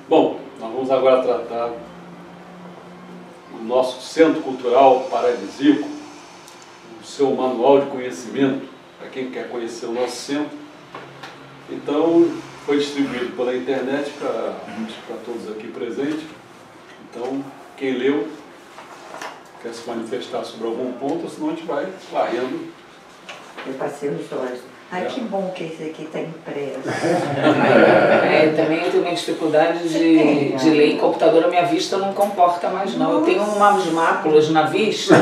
Bom, nós vamos agora tratar do nosso Centro Cultural Paradisíaco, o seu manual de conhecimento, para quem quer conhecer o nosso centro. Então, foi distribuído pela internet para todos aqui presentes. Então, quem leu, quer se manifestar sobre algum ponto, senão a gente vai varrendo. Eu passei os olhos. Ai, que bom que esse aqui está impresso. Também eu tenho uma dificuldade de ler em computador, a minha vista não comporta mais não. Eu tenho umas máculas na vista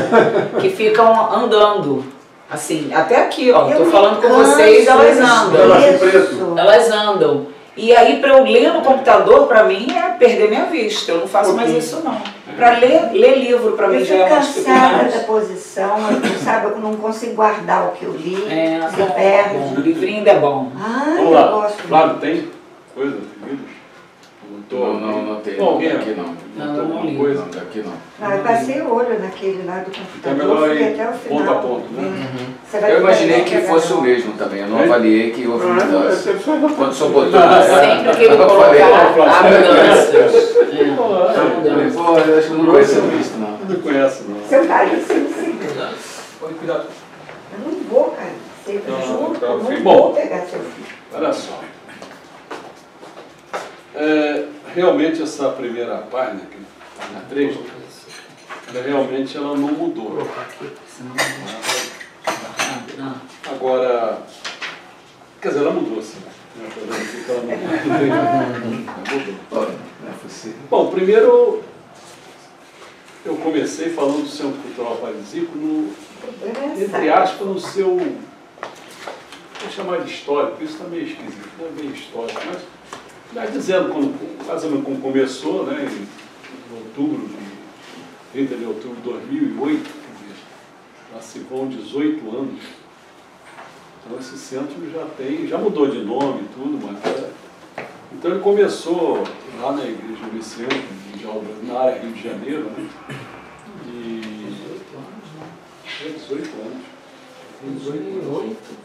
que ficam andando. Assim, até aqui, ó, estou falando com vocês, elas andam. Elas andam. E aí, para eu ler no computador, para mim, é perder minha vista. Eu não faço mais isso, não. Para ler livro, para mim, já é uma dificuldade. Eu fico cansada da posição, sabe? Eu não consigo guardar o que eu li. Você perde. O livrinho ainda é bom. Vamos lá. Flávio, tem coisa? Livros? Não tem. Bom, alguém aqui não. Não, alguma coisa? Não, daqui não. Não, eu passei o olho naquele lá do Então é computador, melhor fui ir até o final. ponto a ponto, né? Eu imaginei que fosse o mesmo também, eu não avaliei que houve mudança. Quando o senhor botou... Sempre que ele colocar a mudança. Eu acho que não conheço visto, não. Não conhece, não. Seu carinho, sim. Pode cuidar. Eu não vou, cara. Eu juro, eu não Bom, vou pegar seu filho. Olha só. Realmente essa primeira página, que na 3, realmente ela não mudou. Agora, quer dizer, ela mudou sim. Bom, primeiro eu comecei falando do Centro Cultural Paradisíaco, entre aspas, no seu, vou chamar de histórico, isso está meio esquisito, não é bem histórico, mas dizendo mais ou menos como começou, né, em outubro, 30 de outubro de 2008, já se vão 18 anos. Então esse centro já mudou de nome e tudo, mas então ele começou lá na Igreja Vicente, na área Rio de Janeiro, né? E 18 anos. 18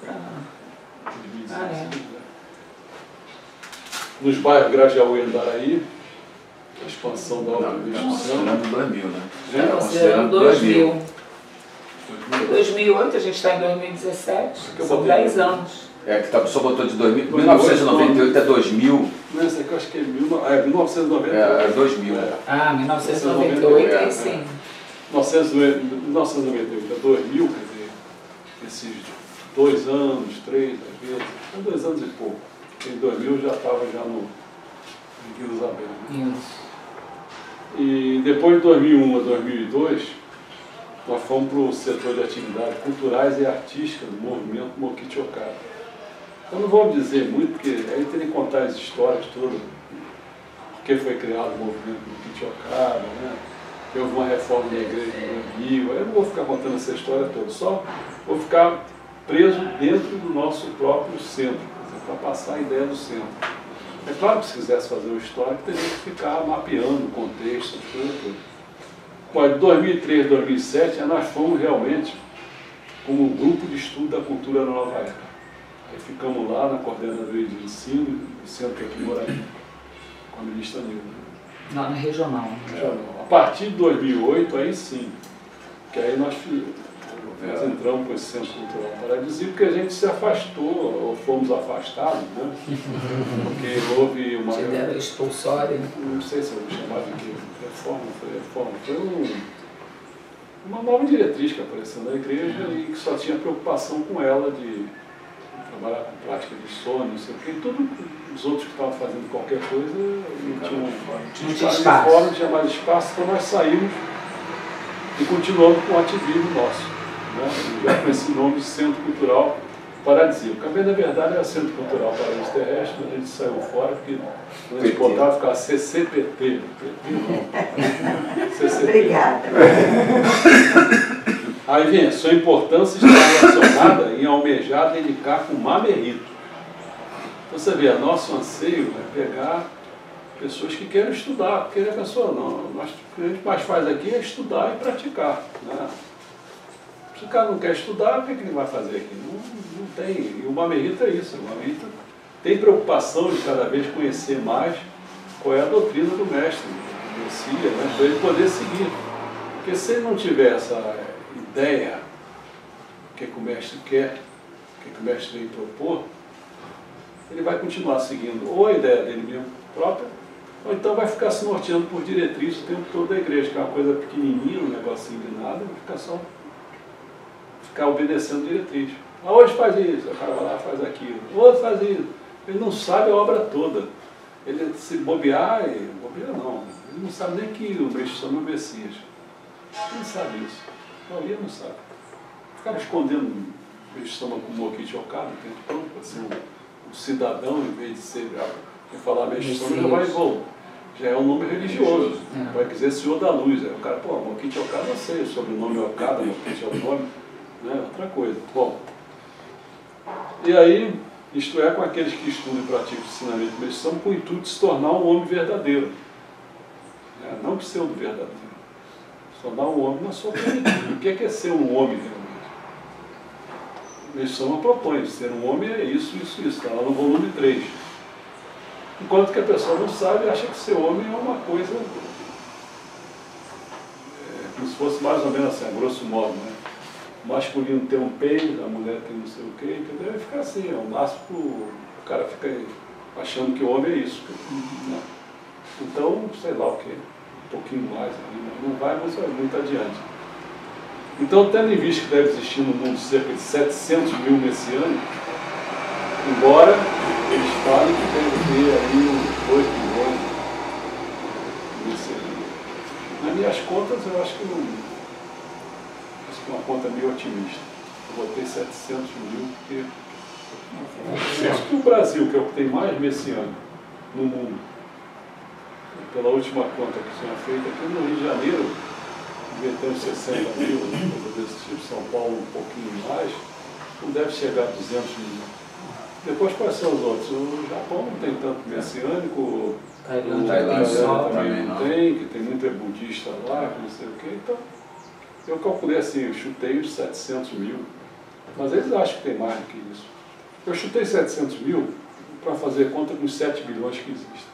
para 2016, nos bairros Grajaú e Andaraí, a expansão da obra de investigação. Considerando 2000, né? Considerando 2000. Em 2008, a gente está em 2017, são 10 anos. Que só botou de 1998 a 2000. Não, esse aqui eu acho que é 1998. É 2000. 1998 aí sim. 1998 a 2000, quer dizer, esses 2 anos, 3, às vezes, 2 anos e pouco. Em 2000 já estava no Vila Isabel. Né? Isso. E depois de 2001 a 2002, nós fomos para o setor de atividades culturais e artísticas do movimento Mokichi Okada. Eu não vou dizer muito, porque aí tem que contar as histórias todas, porque foi criado o movimento Mokichi Okada, né? Que houve uma reforma da igreja em 2000, eu não vou ficar contando essa história toda, só vou ficar preso dentro do nosso próprio centro, para passar a ideia do centro. É claro que se quisesse fazer uma história, teria que ficar mapeando o contexto, as coisas todas. Bom, de 2003 a 2007, nós fomos realmente como um grupo de estudo da cultura na Nova Era. Aí ficamos lá na coordenadoria de ensino, no centro aqui em Moraí, com a ministra Nilda. Não, na regional. A partir de 2008, aí sim, que aí nós entramos com esse Centro Cultural Paradisíaco, porque a gente se afastou, ou fomos afastados, né? Porque houve uma... Você deram expulsória? Não sei se eu vou chamar de reforma, foi uma nova diretriz que apareceu na igreja e que só tinha preocupação com ela de trabalhar com prática de sono, não sei o quê, tudo os outros que estavam fazendo qualquer coisa não tinham espaço, não tinha mais espaço, então nós saímos e continuamos com o ativismo nosso. Já com esse nome de Centro Cultural Paradisíaco. Bem, na verdade, era Centro Cultural Paraíso Terrestre, mas a gente saiu fora, porque quando a gente botava, ficava CCPT. CCPT. Obrigada. Aí vem, sua importância está relacionada em almejar dedicar com mamerito. Então você vê, nosso anseio é pegar pessoas que querem estudar, porque a pessoa não, o que a gente mais faz aqui é estudar e praticar, né? Se o cara não quer estudar, o que ele vai fazer aqui? Não tem. E o mamerito é isso. O mamerito tem preocupação de cada vez conhecer mais qual é a doutrina do mestre, do Messias, né? Para ele poder seguir. Porque se ele não tiver essa ideia, o que o mestre quer, o que o mestre vem propor, ele vai continuar seguindo ou a ideia dele mesmo própria, ou então vai ficar se norteando por diretrizes o tempo todo da igreja, que é uma coisa pequenininha, um negocinho de nada, vai ficar obedecendo diretriz. Ah, hoje faz isso, o cara vai lá e faz aquilo, outro faz isso. Ele não sabe a obra toda. Ele se bobear, não. Ele não sabe nem que o Cristo chama o Messias. Ele não sabe isso. A maioria não sabe. Ficava escondendo o Cristo chama com o moquite chocado, o tempo todo, para ser um cidadão, em vez de ser, de falar Messias, já é um nome religioso. Vai dizer Senhor da Luz. Aí o cara, pô, moquite chocado eu sei, o sobrenome é Okada, moquite é o nome, né? Outra coisa. Bom, e aí, isto é, com aqueles que estudam e praticam o ensinamento de missão, com o intuito de se tornar um homem verdadeiro. Não pseudo verdadeiro. Se tornar um homem na sua plenitude. O que é ser um homem realmente? A missão propõe, ser um homem é isso, está lá no volume 3. Enquanto que a pessoa não sabe, acha que ser homem é uma coisa, como se fosse mais ou menos assim, a grosso modo, né? O masculino tem um peito, a mulher tem não sei o quê, entendeu? Vai ficar assim, é o máximo o cara fica achando que o homem é isso. Né? Então, sei lá o quê, um pouquinho mais, não vai muito adiante. Então, tendo em vista que deve existir no mundo cerca de 700 mil messiânicos, embora eles falem que deve ter aí uns 2 milhões de messiânicos. Nas minhas contas, eu acho que não. Uma conta meio otimista. Eu botei 700 mil, porque acho que o Brasil, que é o que tem mais messiânico no mundo, pela última conta que tinha feita aqui no Rio de Janeiro, devia ter uns 60 mil, desse tipo, São Paulo um pouquinho mais, não deve chegar a 200 mil. Depois quais são os outros? O Japão não tem tanto messiânico, o Tailândia também não tem, que tem muito budista lá, que não sei o quê, então. Eu calculei assim, eu chutei os 700 mil, mas eles acham que tem mais do que isso. Eu chutei 700 mil para fazer conta com os 7 bilhões que existem.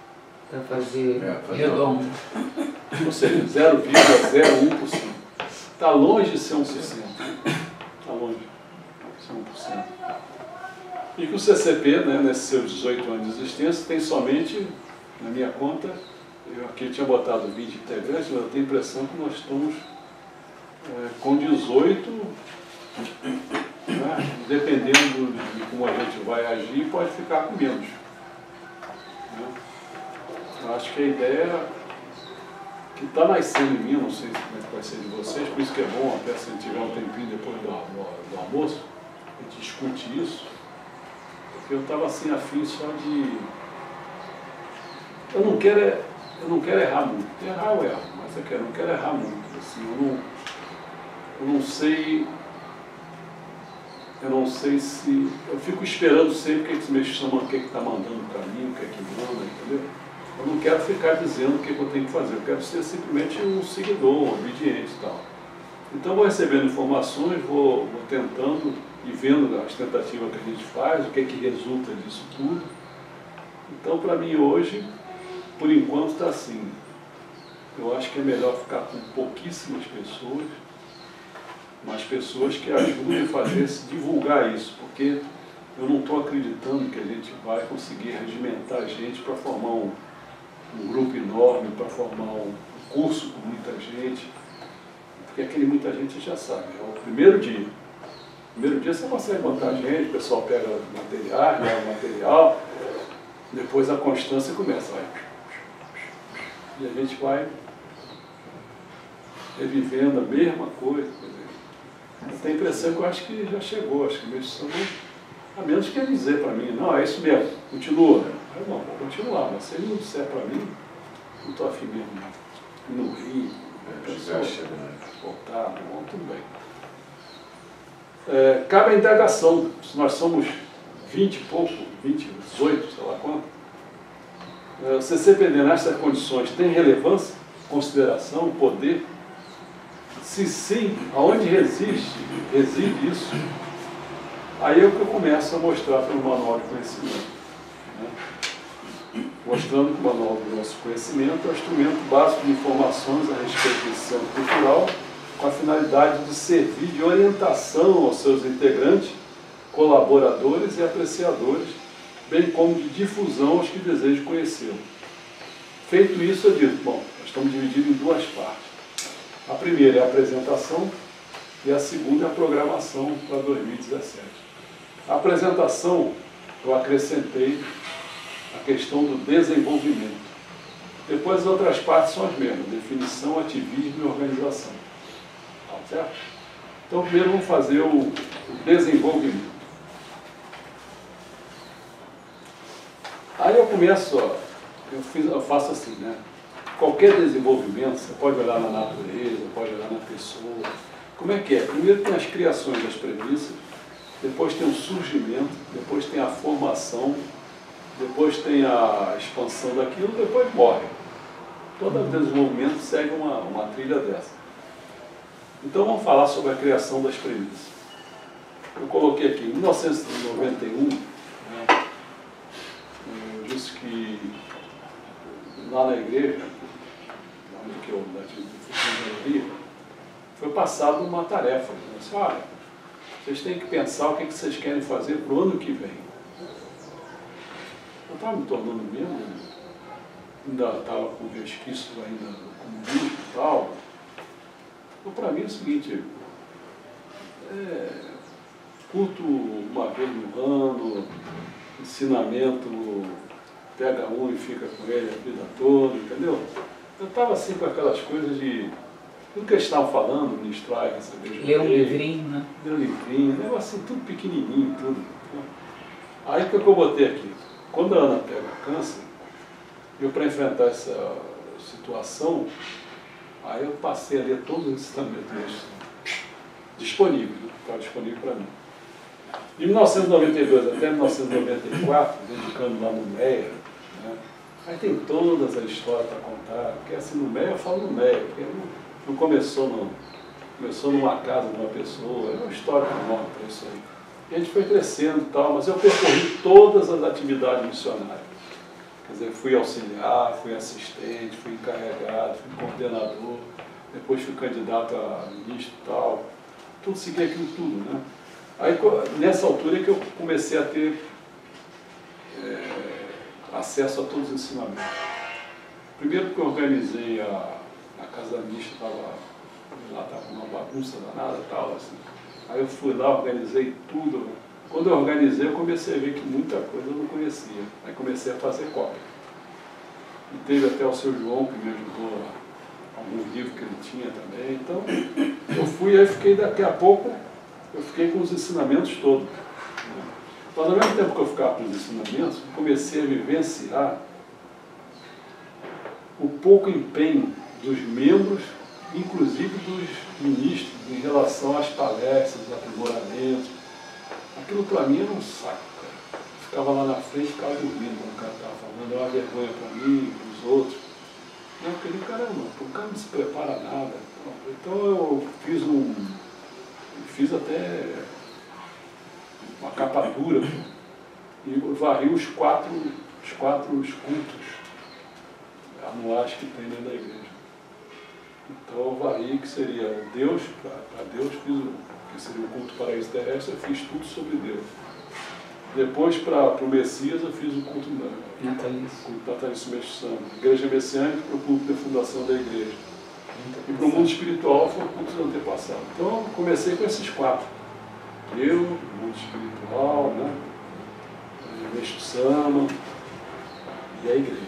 Para fazer redondo. Ou seja, 0,01%. Está longe de ser 1%. Está longe de ser 1%. E que o CCP, né, nesses seus 18 anos de existência, tem somente, na minha conta, eu aqui tinha botado 20 integrantes, mas eu tenho a impressão que nós estamos com 18, né, dependendo de como a gente vai agir, pode ficar com menos. Né? Eu acho que a ideia que está nascendo em mim, não sei como é que vai ser de vocês, por isso que é bom, até se tiver um tempinho depois do almoço, a gente discute isso, porque eu estava assim afim só de... Eu não quero errar muito. Errar eu erro, mas eu não quero errar muito. Assim, eu não sei se... Eu fico esperando sempre que eles me chamam, o que está mandando para mim, o que é que manda, entendeu? Eu não quero ficar dizendo o que eu tenho que fazer, eu quero ser simplesmente um seguidor, um obediente e tal. Então vou recebendo informações, vou tentando e vendo as tentativas que a gente faz, o que é que resulta disso tudo. Então para mim hoje, por enquanto está assim. Eu acho que é melhor ficar com pouquíssimas pessoas, mas pessoas que ajudem a divulgar isso, porque eu não estou acreditando que a gente vai conseguir regimentar a gente para formar um grupo enorme, para formar um curso com muita gente, porque aquele muita gente já sabe, é o primeiro dia. No primeiro dia você consegue botar gente, o pessoal pega material, leva material, depois a constância começa, e a gente vai revivendo a mesma coisa. Eu tenho a impressão que eu acho que já chegou, acho que mesmo a menos que ele dizer para mim, não, é isso mesmo, continua. Eu não, vou continuar, mas se ele não disser para mim, não estou afim mesmo, no Rio, voltar, bom, tudo bem. Cabe a indagação, se nós somos 20 e pouco, 20, 18, sei lá quanto, o CCPD nessas condições tem relevância, consideração, poder? Se sim, aonde reside isso? Aí é o que eu começo a mostrar pelo manual de conhecimento. Né? mostrando que o Manual do Nosso Conhecimento é o instrumento básico de informações a respeito desse centro cultural, com a finalidade de servir de orientação aos seus integrantes, colaboradores e apreciadores, bem como de difusão aos que desejam conhecê-lo. Feito isso, eu digo, bom, nós estamos divididos em duas partes. A primeira é a apresentação e a segunda é a programação para 2017. A apresentação, eu acrescentei a questão do desenvolvimento. Depois as outras partes são as mesmas, definição, ativismo e organização. Tá certo? Então primeiro vamos fazer o desenvolvimento. Aí eu começo, ó, eu faço assim, né? Qualquer desenvolvimento, você pode olhar na natureza, pode olhar na pessoa. Como é que é? Primeiro tem as criações das premissas, depois tem o surgimento, depois tem a formação, depois tem a expansão daquilo, depois morre. Todo desenvolvimento segue uma trilha dessa. Então vamos falar sobre a criação das premissas. Eu coloquei aqui, em 1991, né, eu disse que lá na igreja, onde que eu funcionaria, foi passada uma tarefa. Eu disse, olha, vocês têm que pensar o que vocês querem fazer para o ano que vem. Eu estava me tornando mesmo, ainda estava com resquícios ainda do comunismo e tal. Então, para mim é o seguinte, culto uma vez no ano, ensinamento, pega um e fica com ele a vida toda, entendeu? Eu estava assim com aquelas coisas de tudo que eles estavam falando, ministrar, receber. Ler um livrinho, né? Ler um livrinho, negócio assim, tudo pequenininho, tudo. Aí o que eu botei aqui? Quando a Ana pega câncer, eu para enfrentar essa situação, aí eu passei a ler todos os ensinamentos disponíveis, estava disponível para mim. De 1992 até 1994, dedicando lá no MEA, né? Aí tem todas as histórias para contar, porque assim no MEA eu falo no MEA, porque não começou não. Começou numa casa de uma pessoa, é uma história enorme para isso aí. E a gente foi crescendo e tal, mas eu percorri todas as atividades missionárias. Quer dizer, fui auxiliar, fui assistente, fui encarregado, fui coordenador, depois fui candidato a ministro e tal. Tudo segui aquilo tudo, né? Aí nessa altura é que eu comecei a ter acesso a todos os ensinamentos. Primeiro porque eu organizei a casa mista, lá estava uma bagunça danada e tal, assim. Aí eu fui lá, organizei tudo. Quando eu organizei, eu comecei a ver que muita coisa eu não conhecia. Aí comecei a fazer cópia. E teve até o seu João, que me ajudou a alguns livros que ele tinha também. Então, eu fui, aí fiquei daqui a pouco, eu fiquei com os ensinamentos todos. Mas ao mesmo tempo que eu ficava com os ensinamentos, eu comecei a vivenciar o pouco empenho dos membros, inclusive dos ministros, em relação às palestras, aprimoramentos. Aquilo para mim era um saco, cara. Eu ficava lá na frente, ficava dormindo quando o cara estava falando, era uma vergonha para mim, para os outros. Eu falei, caramba, o cara não se prepara nada. Então eu fiz até uma capa dura e varri os quatro cultos anuais que tem dentro da igreja. Então eu varri que seria o Deus, para Deus fiz que seria o culto paraíso terrestre, eu fiz tudo sobre Deus. Depois para o Messias eu fiz o culto natalício messiânico, igreja messiânica para o culto da fundação da igreja. E para o mundo espiritual foi o culto do antepassado. Então eu comecei com esses quatro. Eu, o mundo espiritual, né? Meixo Sama e a igreja.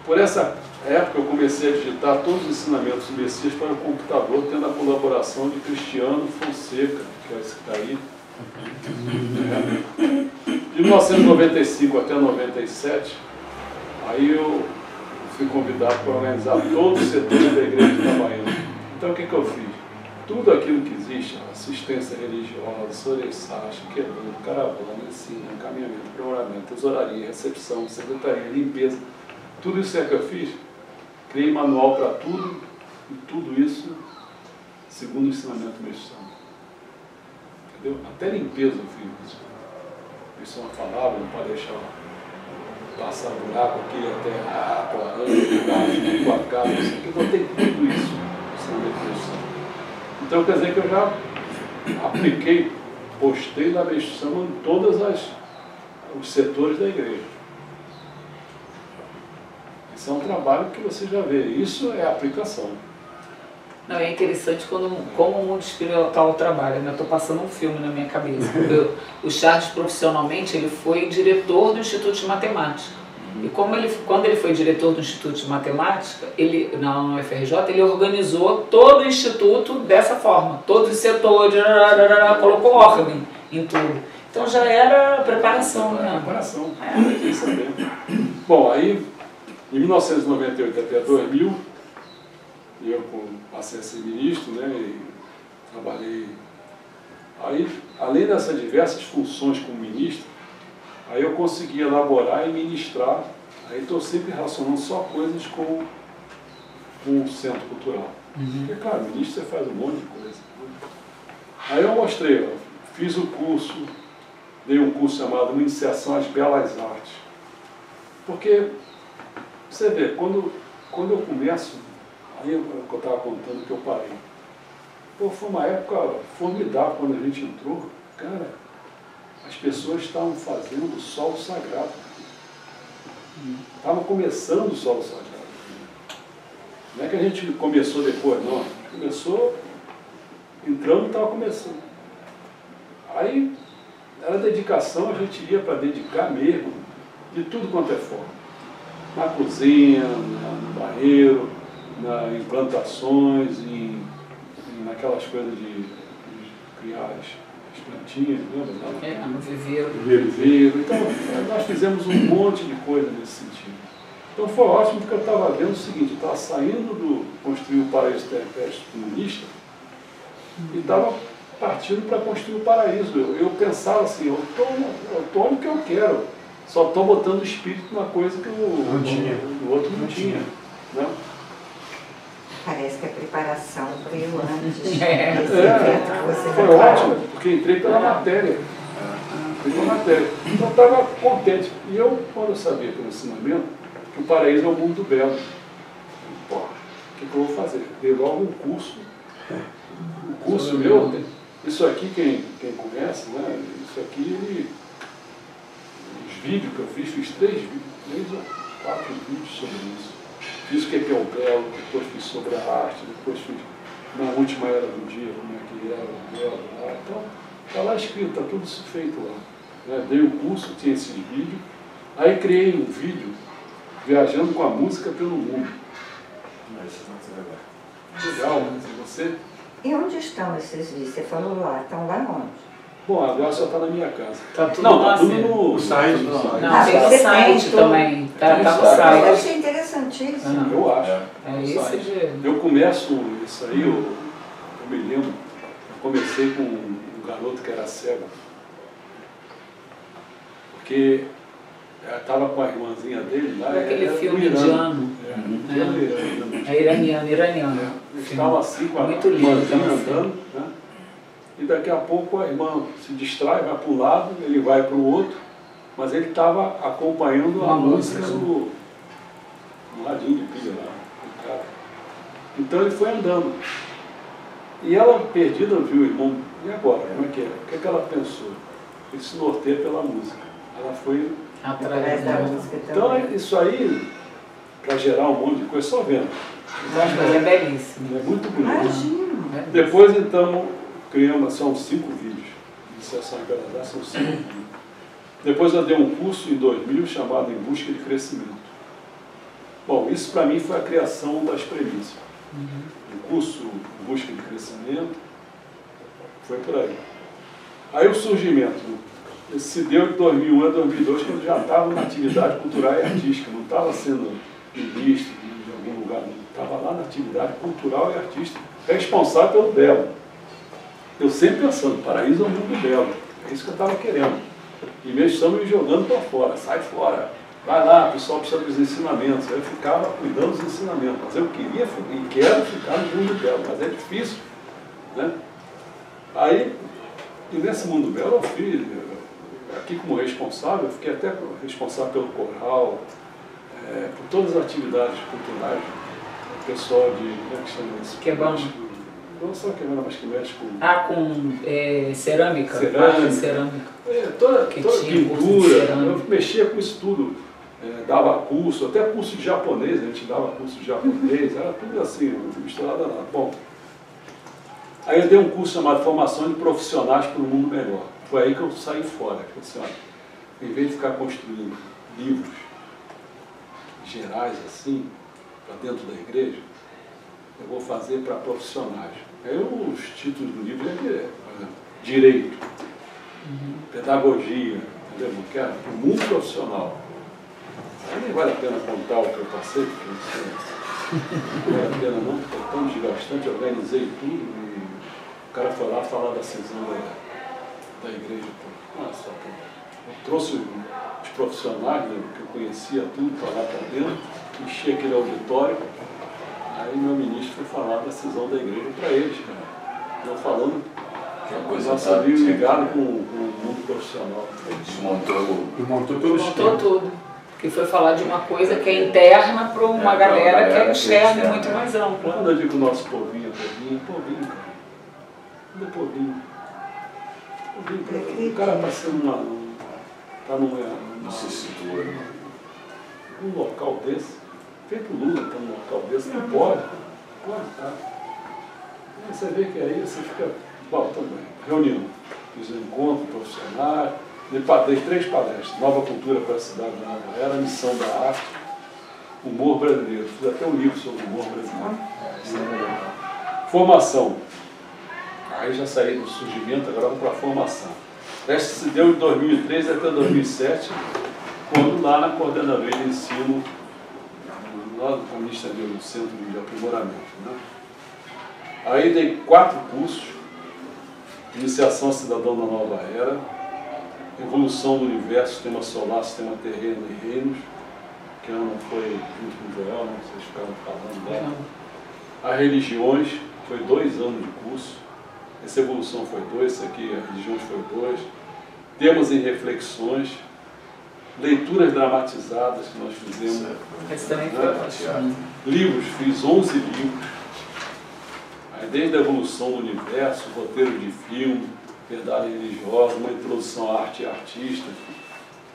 Por essa época eu comecei a digitar todos os ensinamentos do Messias para o computador, tendo a colaboração de Cristiano Fonseca, que é esse que está aí. De 1995 até 97, aí eu fui convidado para organizar todos os setores da igreja de Itabaiana. Então o que eu fiz? Tudo aquilo que existe, assistência religiosa, soreçagem, quebranto, caravana, ensino, encaminhamento, aprimoramento, tesouraria, recepção, secretaria, limpeza, tudo isso é que eu fiz. Criei manual para tudo, e tudo isso segundo o ensinamento mexicano. Entendeu? Até limpeza eu fiz isso. Isso é uma palavra, não pode deixar passar buraco aqui até a água, arranjo, a casa, não sei o que, então tem tudo isso na construção. Então quer dizer que eu já apliquei, postei na Meixo Sama em todos os setores da igreja. Isso é um trabalho que você já vê, isso é aplicação. Não, é interessante como o mundo espiritual trabalha, né? Eu estou passando um filme na minha cabeça. O Charles, profissionalmente, ele foi diretor do Instituto de Matemática. E quando ele foi diretor do Instituto de Matemática, na UFRJ, ele organizou todo o Instituto dessa forma. Todos os setores, colocou ordem em tudo. Então já era preparação, né? Preparação, tem que saber. Bom, aí, em 1998 até 2000, eu passei a ser ministro, né, e trabalhei. Aí, além dessas diversas funções como ministro, aí eu consegui elaborar e ministrar. Aí estou sempre relacionando só coisas com o Centro Cultural. Porque, claro, ministro você faz um monte de coisa. Aí eu mostrei, ó, fiz o curso, dei um curso chamado Iniciação às Belas Artes. Porque, você vê, quando eu começo, aí eu estava contando que eu parei. Pô, foi uma época formidável quando a gente entrou. Cara, as pessoas estavam fazendo o solo sagrado. Estavam começando o solo sagrado. Não é que a gente começou depois, não. A gente começou, entrando e estava começando. Aí, era dedicação, a gente ia para dedicar mesmo, de tudo quanto é forma. Na cozinha, no banheiro, em plantações, naquelas coisas de criar as plantinhas, lembra? No viveiro. Viveiro. Então, nós fizemos um monte de coisa nesse sentido. Então foi ótimo porque eu estava vendo o seguinte, eu estava saindo do construir o Paraíso Terrestre comunista e estava partindo para construir o paraíso. Eu pensava assim, eu tomo o que eu quero, só estou botando o espírito numa coisa que o outro não tinha. Né? Parece que a preparação veio antes desse evento que você foi ótimo, porque entrei pela matéria. Entrei pela matéria. Então eu estava contente. E eu, quando eu sabia pelo ensinamento, que o paraíso é o mundo belo. Pô, o que eu vou fazer? Dei logo um curso. O curso meu, isso aqui, quem conhece, né? Isso aqui, os vídeos que eu fiz 3 vídeos, 3 ou 4 vídeos sobre isso. Fiz o que é o belo, depois fiz sobre a arte, depois fiz na última era do dia, como é que era o belo lá. Então, está lá escrito, está tudo isso feito lá. Né? Dei o curso, tinha esses vídeos, aí criei um vídeo viajando com a música pelo mundo. Legal, você? E onde estão esses vídeos? Você falou lá, estão lá onde? Bom, agora só está na minha casa. Tá tudo não, lá, tá tudo assim. no site. Não, tem no site também. Tá no Eu site. achei interessantíssimo. Eu acho. É isso de... Eu começo isso aí, eu me lembro, eu comecei com um garoto que era cego. Porque estava com a irmãzinha dele lá. Aquele filme indiano. Iraniano. Eles estavam assim com a muito lindo, irmãzinha andando, né? E daqui a pouco a irmã se distrai, vai para um lado, ele vai para o outro, mas ele estava acompanhando a música no radinho de pilha lá, do cara. Então ele foi andando. E ela, perdida, viu o irmão, e agora? Como é que é? O que é que ela pensou? Ele se norteia pela música. Ela foi Através da música então também. isso aí, para gerar um monte de coisa, só vendo. Mas é belíssimo. É muito bonito. Imagina. Depois, então, criamos, são 5 vídeos. Iniciação em Belas Artes, são 5 vídeos. Depois eu dei um curso em 2000 chamado Em Busca de Crescimento. Bom, isso para mim foi a criação das premissas. O curso Em Busca de Crescimento foi por aí. Aí o surgimento, se deu de 2001 a 2002, quando já estava na atividade cultural e artística, não estava sendo ministro de algum lugar, estava lá na atividade cultural e artística, responsável pelo belo. Eu sempre pensando, paraíso é um mundo belo, é isso que eu estava querendo. E mesmo estamos me jogando para fora, sai fora, vai lá, o pessoal precisa dos ensinamentos. Eu ficava cuidando dos ensinamentos, mas eu queria e quero ficar no mundo belo, mas é difícil. Né? Aí, e nesse mundo belo eu fiz aqui como responsável, eu fiquei até responsável pelo coral, por todas as atividades culturais, o pessoal de, como é que chama isso? Quebando. Não só quebando, mas que mexe com... com cerâmica. Cerâmica. Toda pintura, eu mexia com isso tudo. Dava curso, até curso de japonês, a gente dava curso de japonês, era tudo assim, misturado nada. Bom, aí eu dei um curso chamado Formação de Profissionais para um Mundo Melhor. Foi aí que eu saí fora. Eu disse, olha, em vez de ficar construindo livros gerais assim, para dentro da igreja, eu vou fazer para profissionais. Aí os títulos do livro por exemplo, Direito, Pedagogia, entendeu? Para o mundo profissional. Aí nem vale a pena contar o que eu passei, porque não vale a pena não, porque é tão desgastante, organizei tudo e o cara foi lá falar da cisão da igreja. Nossa, eu trouxe os profissionais, né, que eu conhecia tudo, para lá para dentro, enchi aquele auditório. Aí meu ministro foi falar da cisão da igreja para eles, cara. Eu falando que a coisa sabia ligado com o mundo profissional. Desmontou tudo. Que foi falar de uma coisa que é interna para uma galera que é externa e muito mais ampla. Quando eu digo nosso povinho, cara. Tudo é povinho. O cara está sendo não se situa num local desse. Feito Lula está num local desse, não pode. Pode, tá? Você vê que aí você fica. Bom, também. Reunião. Fiz um encontro profissional. Dei 3 palestras. Nova cultura para a cidade da Nova Era, missão da arte, humor brasileiro. Fiz até um livro sobre humor brasileiro. Formação. Aí já saí do surgimento, agora vamos para a formação. Essa se deu de 2003 até 2007, quando lá na coordenadoria de ensino, lá do Comunista do Centro de Aprimoramento. Né? Aí dei 4 cursos, Iniciação Cidadão da Nova Era, Evolução do Universo, Sistema Solar, Sistema Terreno e Reinos, que não foi junto com o Joel, não, vocês ficaram falando dela. As Religiões, foi 2 anos de curso. Essa Evolução foi 2, essa aqui, as Religiões foi 2. Temas e Reflexões, leituras dramatizadas que nós fizemos. Esse também foi ótimo. Livros, fiz 11 livros. Aí, desde a Evolução do Universo, roteiro de filme, Verdade Religiosa, uma introdução à arte e artista.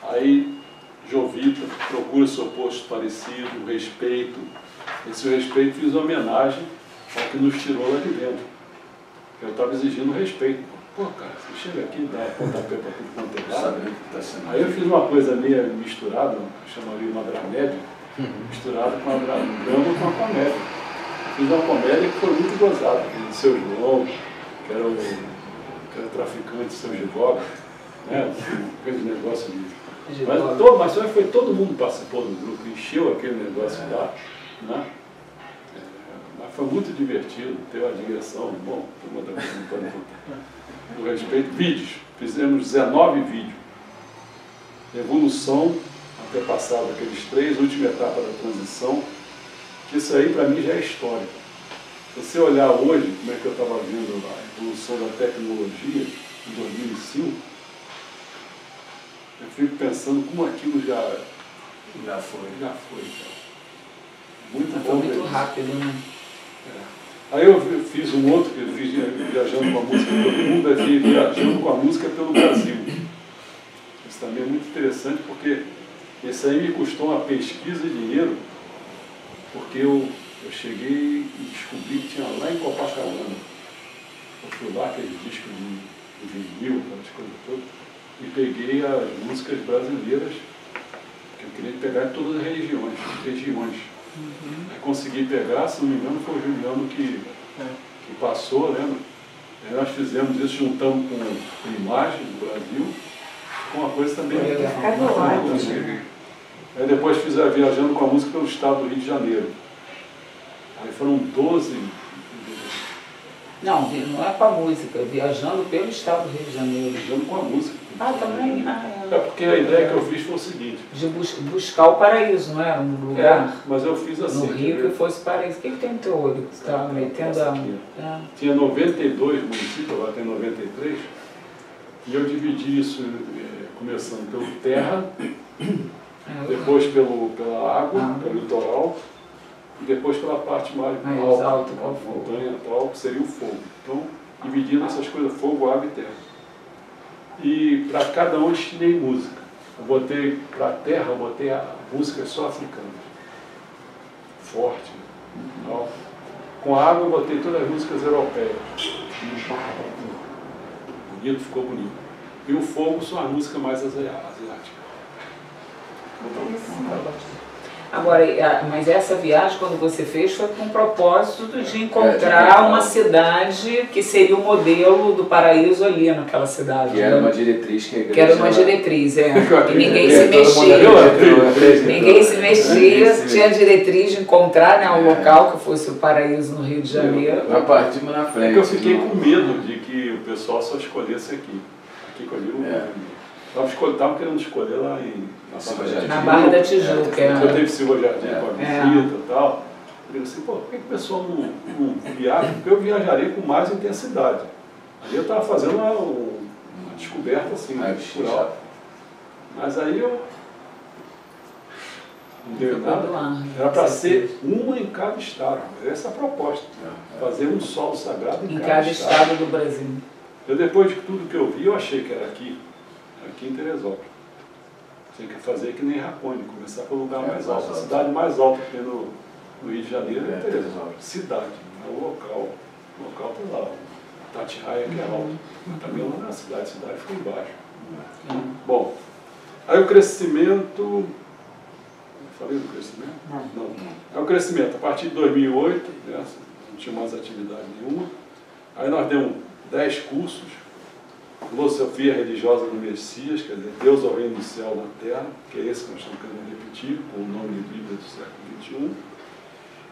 Aí, Jovita, Procura seu oposto parecido, Respeito. Esse respeito fiz homenagem ao que nos tirou lá de dentro. Eu estava exigindo respeito. Pô, cara, você chega aqui e dá pontapé para tudo quanto é lado. Aí eu fiz uma coisa meio misturada, eu chamaria uma dramédia, misturada com a drama com a comédia. Fiz uma comédia que foi muito gozada, aquele Seu João, que era o traficante, Seu Givoga, né? Aquele negócio de... Mas foi todo mundo participou do grupo, encheu aquele negócio lá, né? Mas foi muito divertido, teve uma digressão, bom, uma outra coisa não pode contar. No respeito, vídeos, fizemos 19 vídeos. Evolução, até passado aqueles 3, última etapa da transição, que isso aí para mim já é história. Se você olhar hoje, como é que eu estava vendo a evolução da tecnologia em 2005, eu fico pensando como aquilo já foi. Muito rápido, né? Aí eu fiz um outro, que eu fiz viajando com a música pelo mundo, é viajando com a música pelo Brasil. Isso também é muito interessante, porque esse aí me custou uma pesquisa e dinheiro, porque eu cheguei e descobri que tinha lá em Copacabana. Eu fui lá, aqueles discos de vinil, aquelas coisas todas, e peguei as músicas brasileiras, que eu queria pegar em todas as regiões. Aí consegui pegar, se não me engano, foi o Juliano que passou, lembra? Aí nós fizemos isso, juntamos com imagens do Brasil, com uma coisa também. Aí depois fiz a Viajando com a Música pelo Estado do Rio de Janeiro. Aí foram 12. Não é com a música, Viajando pelo Estado do Rio de Janeiro. Viajando com a música. Também? É porque a ideia que eu fiz foi o seguinte. De buscar o paraíso, não era? Um lugar. Mas eu fiz assim. No Rio que fosse paraíso. O que tem no teu olho que você estava metendo Tinha 92 municípios, agora tem 93. E eu dividi isso, começando pelo terra, depois pela água, pelo litoral, e depois pela parte mais alta, a montanha tal, que seria o fogo. Então, dividindo essas coisas, fogo, água e terra. E para cada um eu destinei música. Eu botei para a terra, eu botei a música só africana. Forte. Tal. Com a água eu botei todas as músicas europeias. Bonito, ficou bonito. E o fogo são as músicas mais asiáticas. Agora, mas essa viagem, quando você fez, foi com o propósito de encontrar uma cidade que seria o modelo do paraíso ali naquela cidade. Que era uma diretriz que a igreja... Que era uma diretriz, E ninguém se mexia. Ninguém se mexia, tinha a diretriz de encontrar, né, um local que fosse o paraíso no Rio de Janeiro. Nós partimos na frente. Porque eu fiquei com medo de que o pessoal só escolhesse aqui. Aqui que eu digo, estavam querendo escolher lá na Barra da Tijuca. Eu teve Silva Jardim com a visita e tal. Eu falei assim, pô, por que o pessoal não viaja? Porque eu viajaria com mais intensidade. Ali eu estava fazendo uma descoberta assim, cultural. Mas aí eu não deu nada. Era para ser uma em cada estado. Essa é a proposta. Fazer um solo sagrado em cada estado do Brasil. Eu, depois de tudo que eu vi, eu achei que era aqui em Teresópolis. Tinha que fazer que nem Racone, começar pelo lugar mais alto. A cidade mais alta que tem no Rio de Janeiro é Teresópolis. Cidade, não é o local. O local está lá. Tatiaia, que é alto. Mas também lá na cidade, a cidade fica embaixo. Bom, aí o crescimento... Falei do crescimento? Não. Aí o crescimento, a partir de 2008, né, não tinha mais atividade nenhuma. Aí nós demos 10 cursos. Filosofia religiosa do Messias, quer dizer, Deus ao reino do céu na terra, que é esse que nós estamos querendo repetir, com o nome de Bíblia do século XXI.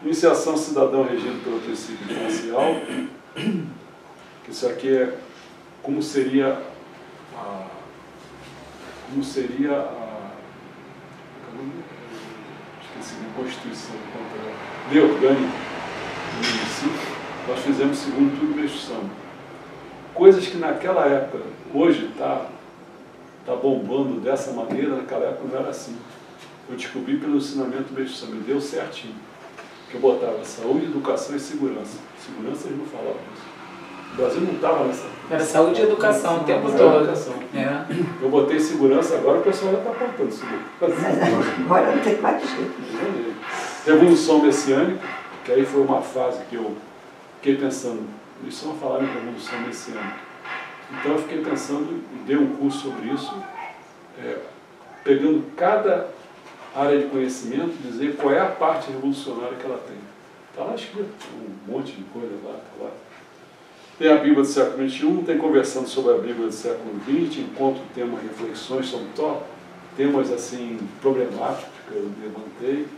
Iniciação cidadão regido pelo princípio imparcial, que isso aqui é como seria a esqueci de Constituição contra lei orgânica do município. Nós fizemos segundo tudo Meixo Sama. Coisas que naquela época, hoje está bombando dessa maneira, naquela época não era assim. Eu descobri pelo ensinamento do Meixo Sama, deu certinho. Que eu botava saúde, educação e segurança. Segurança eles não falavam disso. O Brasil não estava nessa... Era saúde e educação o tempo todo. Eu botei segurança, agora o pessoal já está apontando segurança. Agora não tem mais jeito. Revolução messiânica, que aí foi uma fase que eu fiquei pensando, eles só falaram em revolução messiânica. Então eu fiquei pensando e dei um curso sobre isso, pegando cada área de conhecimento, dizer qual é a parte revolucionária que ela tem. Está lá escrito um monte de coisa lá, tá lá. Tem a Bíblia do século XXI, tem conversando sobre a Bíblia do século XX, encontro tema reflexões, são temas assim problemáticos que eu levantei,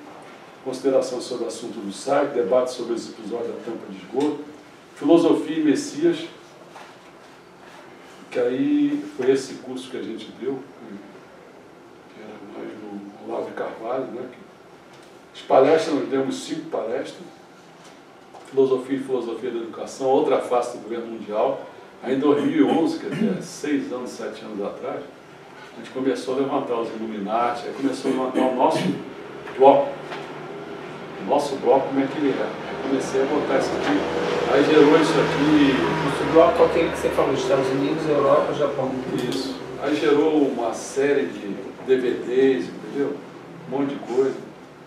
consideração sobre o assunto do site, debate sobre os episódios da tampa de esgoto, filosofia e Messias, que aí foi esse curso que a gente deu, que era mais no Olavo de Carvalho, né? As palestras, nós demos 5 palestras, filosofia e filosofia da educação, outra face do governo mundial. Aí em 2011, quer dizer, 6 anos, 7 anos atrás, a gente começou a levantar os Illuminati, aí começou a levantar o nosso bloco. O nosso bloco, como é que ele é? Aí comecei a botar isso aqui, aí gerou isso aqui. Nosso bloco é aquele que você falou, Estados Unidos, Europa, Japão. Isso. Aí gerou uma série de DVDs, entendeu? Um monte de coisa.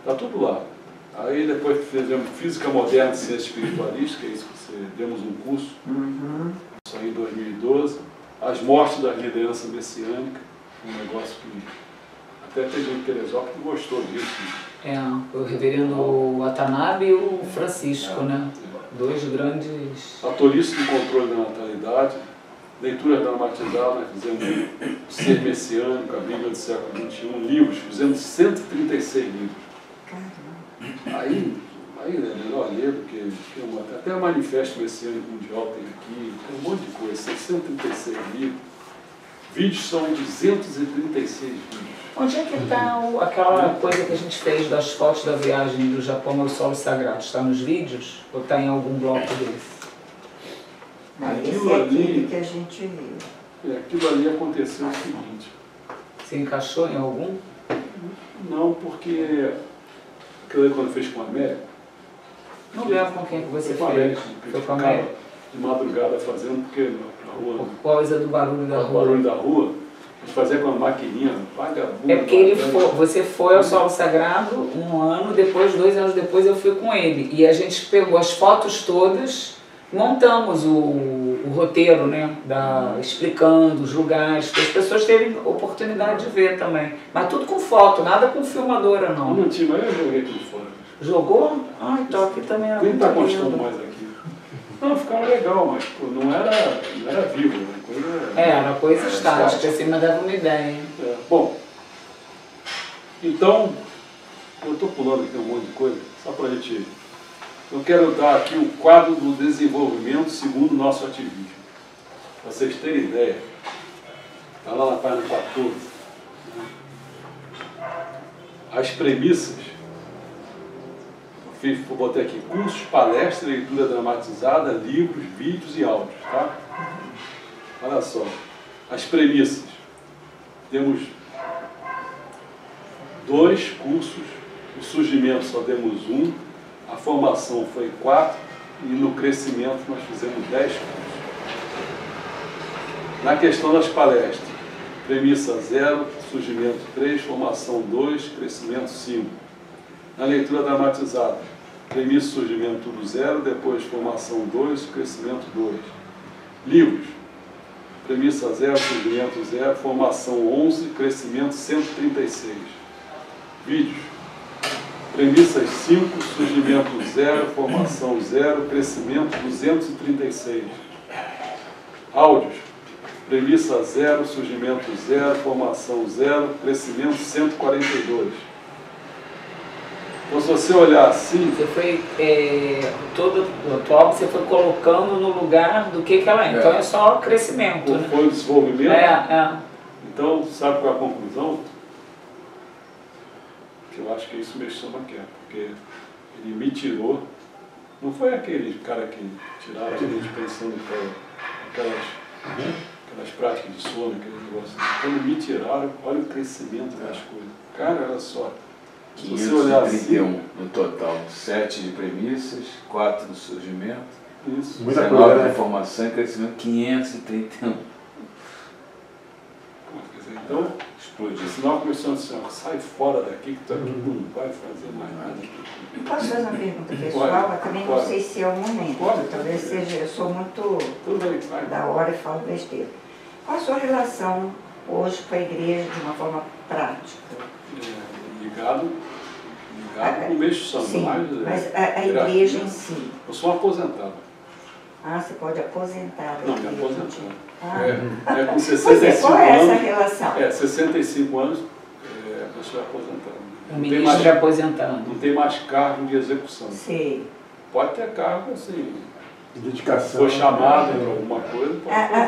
Tá tudo lá. Aí depois fizemos Física Moderna e Ciência Espiritualista, que é isso que você demos um curso, isso aí em 2012. As Mortes das Lideranças Messiânicas, um negócio que até tem gente de Teresópolis que gostou disso. O reverendo Watanabe e o Francisco, né? 2 grandes... A Tolice do Controle da Natalidade, leituras dramatizadas, nós fizemos Ser Messiânico, a Bíblia do século XXI, livros, fizemos 136 livros. Aí é melhor ler do que até o Manifesto Messiânico Mundial tem aqui, tem um monte de coisa, 136 livros. Vídeos são 236 vídeos. Onde é que está aquela coisa que a gente fez das fotos da viagem do Japão ao Solo Sagrado? Está nos vídeos ou está em algum bloco desse? Esse é aquele que a gente viu. Aquilo ali aconteceu o seguinte, Você encaixou em algum? Não, porque aquilo ali quando fez com o Américo. Não lembro com quem que você foi fez. Foi com o Américo. De madrugada fazendo, porque na rua. Por causa do barulho da rua. O barulho da rua, a gente fazia com a maquininha, vagabundo. É porque você foi ao Solo Sagrado 1 ano, depois, 2 anos depois, eu fui com ele. E a gente pegou as fotos todas, montamos o roteiro, né? Explicando os lugares, para as pessoas terem oportunidade de ver também. Mas tudo com foto, nada com filmadora, não. Não tinha, mas eu joguei tudo fora. Jogou? Ah, então aqui também era. Quem está gostando mais aqui? Não, ficava legal, mas pô, não era vivo, era coisa estática, assim, mas dava uma ideia. Bom, então, eu estou pulando aqui um monte de coisa, só para a gente... Eu quero dar aqui o quadro do desenvolvimento segundo o nosso ativismo. Para vocês terem ideia, está lá na página 14. As premissas. Vou botar aqui cursos, palestras, leitura dramatizada, livros, vídeos e áudios, tá? Olha só, as premissas. Temos 2 cursos, o surgimento só demos 1, a formação foi 4 e no crescimento nós fizemos 10 cursos. Na questão das palestras, premissa 0, surgimento 3, formação 2, crescimento 5. Na leitura dramatizada, premissa, surgimento tudo 0, depois formação 2, crescimento 2. Livros, premissa 0, surgimento 0, formação 11, crescimento 136. Vídeos, premissas 5, surgimento 0, formação 0, crescimento 236. Áudios, premissa 0, surgimento 0, formação 0, crescimento 142. Então, se você olhar assim... Você foi, todo o atual você foi colocando no lugar do que ela é. Então é só crescimento. Né? Foi o desenvolvimento. É. Então, sabe qual é a conclusão? Que eu acho que isso mexeu na queda, porque ele me tirou. Não foi aquele cara que tirava a gente pensando que aquelas práticas de sono, aquele negócio. Quando me tiraram, olha o crescimento das coisas. Cara, olha só. 531 no total, 7 de premissas, 4 do surgimento, isso. 19 de formação e crescimento, 531. Então, explodiu. Senão começou assim, sai fora daqui que tu aqui não vai fazer mais nada. Eu posso fazer uma pergunta pessoal? Eu também não sei se é o momento. Talvez seja, eu sou muito da hora e falo besteira. Qual a sua relação hoje com a igreja de uma forma prática? Ligado no meio de samba. Sim, mas a igreja em si. Eu sou um aposentado. Ah, você pode aposentar. Não, me aposentar. Com 65 anos. Qual é essa relação? 65 anos, eu sou aposentado. O ministro é aposentado. Não tem mais cargo de execução. Sim. Pode ter cargo, assim, de dedicação. Foi chamado para alguma coisa.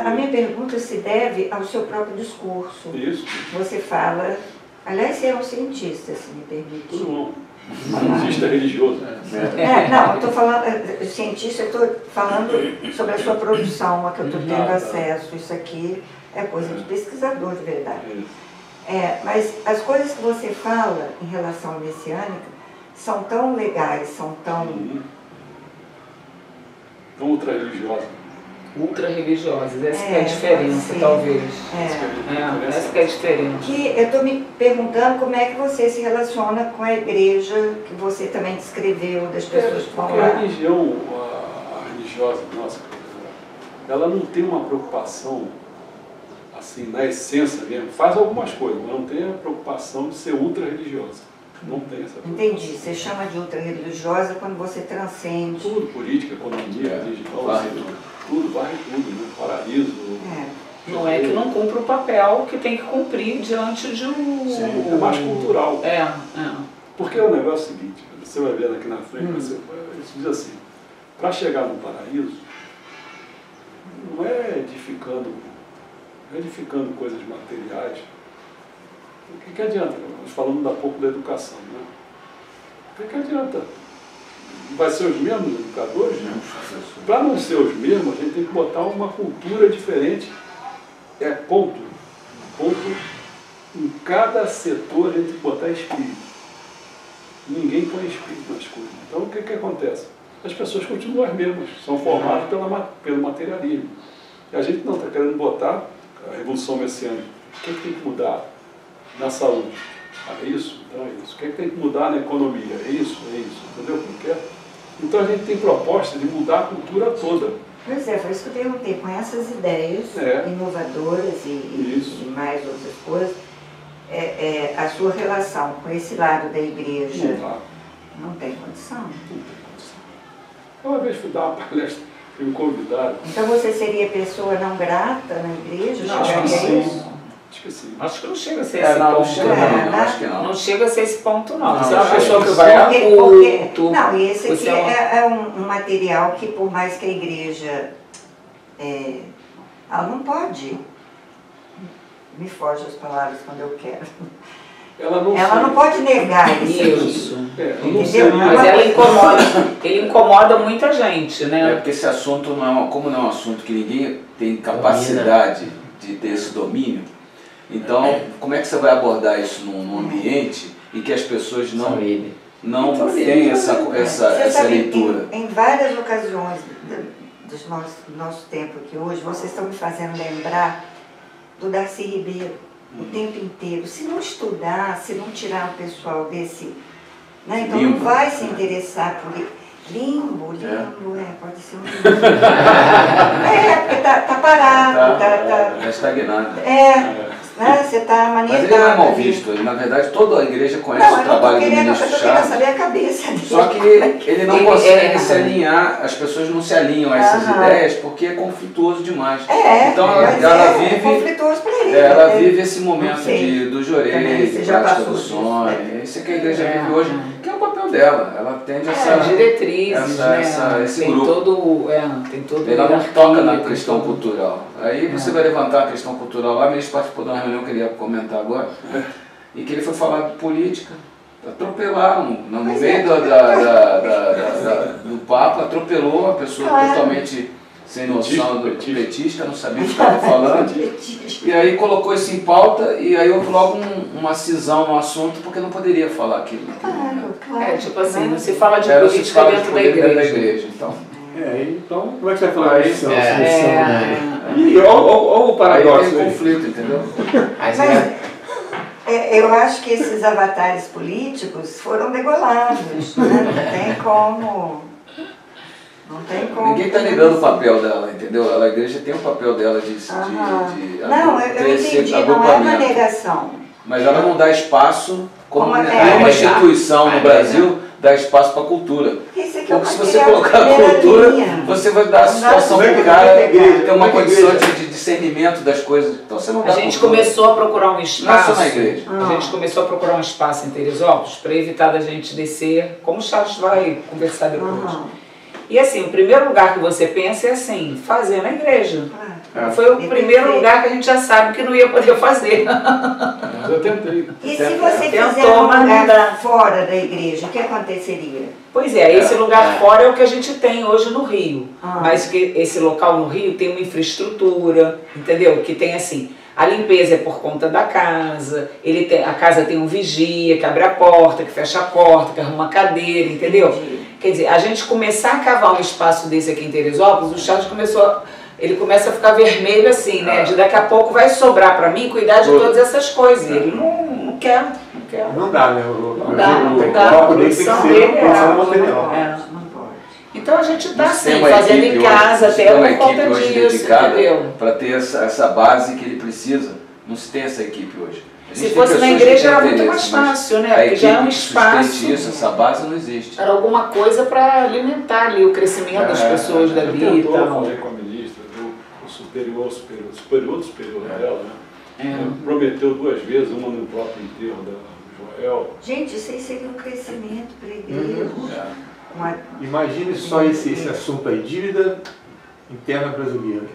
A minha pergunta se deve ao seu próprio discurso. Isso. Você fala, aliás, você é um cientista, se me permite. Tudo bom. Cientista religioso. Não, eu estou falando, cientista, eu estou falando sobre a sua produção, a que eu estou tendo acesso. Isso aqui é coisa de pesquisador, de verdade. Mas as coisas que você fala em relação à messiânica são tão legais, são tão... ultra-religiosas. Ultra-religiosas, essa que é a diferença, talvez. Essa que é a diferença. Que eu estou me perguntando como é que você se relaciona com a igreja que você também descreveu, das pessoas que vão lá. A religião, a religiosa nossa, ela não tem uma preocupação, assim, na essência mesmo, faz algumas coisas, mas não tem a preocupação de ser ultra-religiosa. Não tem essa preocupação. Entendi. Você chama de ultra-religiosa quando você transcende. Tudo, política, economia, religião, tudo, varre tudo, né? Paraíso. Não é que não cumpre o papel que tem que cumprir diante de um... Sim, é mais cultural. Porque o negócio é o seguinte, você vai ver aqui na frente, você diz assim, para chegar no paraíso, não é edificando coisas materiais. O que adianta? Nós falamos há pouco da educação, né? O que adianta? Vai ser os mesmos educadores? Para não ser os mesmos, a gente tem que botar uma cultura diferente. Ponto Em cada setor a gente tem que botar espírito. Ninguém põe espírito nas coisas. Então o que acontece? As pessoas continuam as mesmas, são formadas pelo materialismo. E a gente não está querendo botar a revolução messiânica. O que tem que mudar na saúde? É isso? Então é isso. O que tem que mudar na economia? É isso? Entendeu como que é? Então a gente tem proposta de mudar a cultura toda. Pois é, foi isso que eu perguntei. Com essas ideias inovadoras e mais outras coisas, a sua relação com esse lado da igreja não tem condição. Não tem condição. Uma vez fui dar uma palestra, fui me convidado. Então você seria pessoa não grata na igreja? Não, acho que sim. Acho que sim. Acho que não chega a ser esse ponto. Acho que não. Não chega a ser esse ponto, não. Não, você é uma acho pessoa que que vai a culto. Não, e esse aqui é um material que, por mais que a igreja... ela não pode... Me foge as palavras quando eu quero. Ela não pode negar isso. Entendeu? Mas ele incomoda muita gente, né? É porque esse assunto, como não é um assunto que ninguém tem capacidade de ter esse domínio, então como é que você vai abordar isso num ambiente em que as pessoas não têm essa leitura? Em várias ocasiões do nosso tempo aqui hoje, vocês estão me fazendo lembrar do Darcy Ribeiro o tempo inteiro. Se não estudar, se não tirar o pessoal desse... Né, então não vai se interessar por limbo, pode ser um limbo. Porque tá parado, tá estagnado. Você está manietado. Mas ele não é mal visto, na verdade toda a igreja conhece o trabalho do ministro Chaves. Eu quero saber a cabeça dele. Só que ele não consegue se alinhar, as pessoas não se alinham a essas ideias porque é conflituoso demais. Então ela vive. Conflituoso para ele. Ela vive esse momento do jorei, de prática do sonho. Isso é que a igreja vive hoje, que é o papel dela. Ela atende essa diretrizes, esse tem grupo. todo Ela não toca na questão cultural. Aí você vai levantar a questão cultural lá, mesmo participou de uma reunião que ele ia comentar agora, e que ele foi falar de política. Atropelaram, no meio do papo, atropelou uma pessoa totalmente sem noção do petista, não sabia o que estava falando. E aí colocou isso em pauta e aí houve logo uma cisão no assunto porque não poderia falar aquilo. Claro. Tipo assim, não se fala de política dentro da igreja. Então. Então, como é que você vai falar isso? Olha o paradoxo. Tem conflito, entendeu? Eu acho que esses avatares políticos foram degolados, né? Não tem como. Ninguém está negando o papel dela, entendeu? A igreja tem o papel dela de não, eu entendi, não é uma negação. Mas ela não dá espaço, como nenhuma instituição no Brasil dá espaço para a cultura. Porque se você colocar a cultura, você vai dar a situação para o cara ter uma condição de discernimento das coisas. Então você não dá. A gente começou a procurar um espaço. Não só na igreja. A gente começou a procurar um espaço em Teresópolis para evitar da gente descer, como o Charles vai conversar depois. E assim, o primeiro lugar que você pensa é assim, fazer na igreja. Foi o primeiro lugar que a gente já sabe que não ia poder fazer. Eu tentei. E se você fizer um lugar fora da igreja, o que aconteceria? Pois é, esse lugar fora é o que a gente tem hoje no Rio. Mas que esse local no Rio tem uma infraestrutura, entendeu? Que tem assim, a limpeza é por conta da casa, a casa tem um vigia que abre a porta, que fecha a porta, que arruma a cadeira, entendeu? Quer dizer, a gente começar a cavar um espaço desse aqui em Teresópolis, o Charles ele começa a ficar vermelho assim, né? De daqui a pouco vai sobrar para mim cuidar de todas essas coisas. Ele não quer. Não dá, né? Não dá. A produção dele Então a gente está assim, fazendo em casa até por conta disso, entendeu? Para ter essa base que ele precisa. Não se tem essa equipe hoje. Se fosse na igreja era muito mais fácil, né? Porque já é um espaço. Essa base não existe. Era alguma coisa para alimentar ali o crescimento das pessoas da vida e tal. Eu falei com a ministra, o superior dela, né? Prometeu 2 vezes, uma no próprio enterro da Joel. Gente, isso aí seria um crescimento para a igreja. Imagine só esse assunto aí, dívida interna brasileira.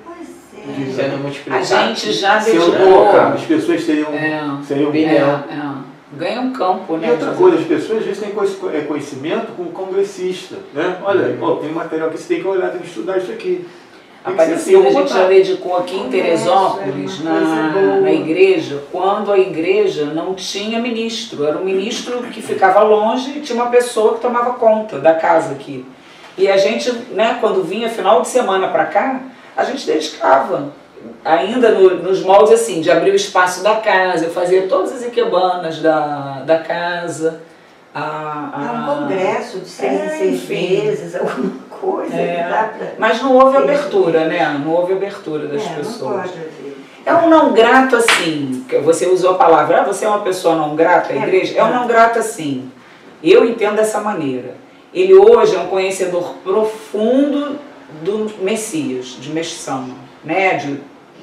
A gente já dedicou. As pessoas seriam bilhão. Ganha um campo, né? E outra coisa, as pessoas às vezes têm conhecimento com o congressista, né? Olha, tem um material que você tem que olhar, tem que estudar isso aqui. Aparecida a gente já dedicou aqui em Teresópolis, na igreja, quando a igreja não tinha ministro. Era um ministro que ficava longe e tinha uma pessoa que tomava conta da casa aqui. E a gente, né, quando vinha final de semana para cá, a gente dedicava. Ainda nos moldes assim, de abrir o espaço da casa, eu fazia todas as ikebanas da casa. Um congresso de 6 em 6 meses, alguma coisa. Mas não houve abertura, né? Não houve abertura das pessoas. Não pode haver. É um não grato assim, você usou a palavra, você é uma pessoa não grata à igreja? É um não grato assim. Eu entendo dessa maneira. Ele hoje é um conhecedor profundo do Messias, de Meshama, né?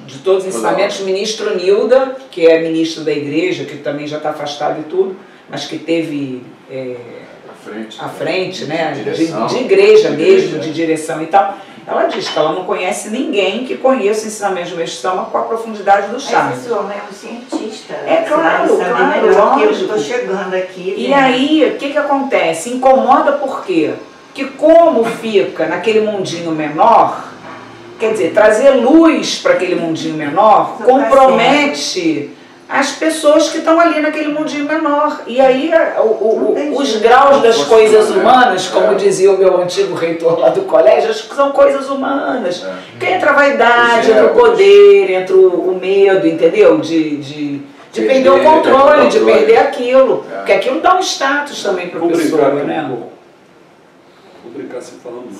De todos os ensinamentos. Ministro Nilda, que é ministro da igreja, que também já está afastado e tudo, mas que teve à frente, né? De igreja mesmo, de direção e tal. Ela diz que ela não conhece ninguém que conheça o ensinamento de Meshama com a profundidade do Chá. Mas esse homem é um cientista. Claro, eu estou chegando aqui. E aí, o que acontece? Incomoda por quê? Que como fica naquele mundinho menor, quer dizer, trazer luz para aquele mundinho menor compromete as pessoas que estão ali naquele mundinho menor. E aí os graus das coisas humanas, como dizia o meu antigo reitor lá do colégio, são coisas humanas. Que entra a vaidade, entra o poder, entra o medo, entendeu? De perder o controle, de perder aquilo. Porque aquilo dá um status também para a pessoa, né? Vou brincar assim, falando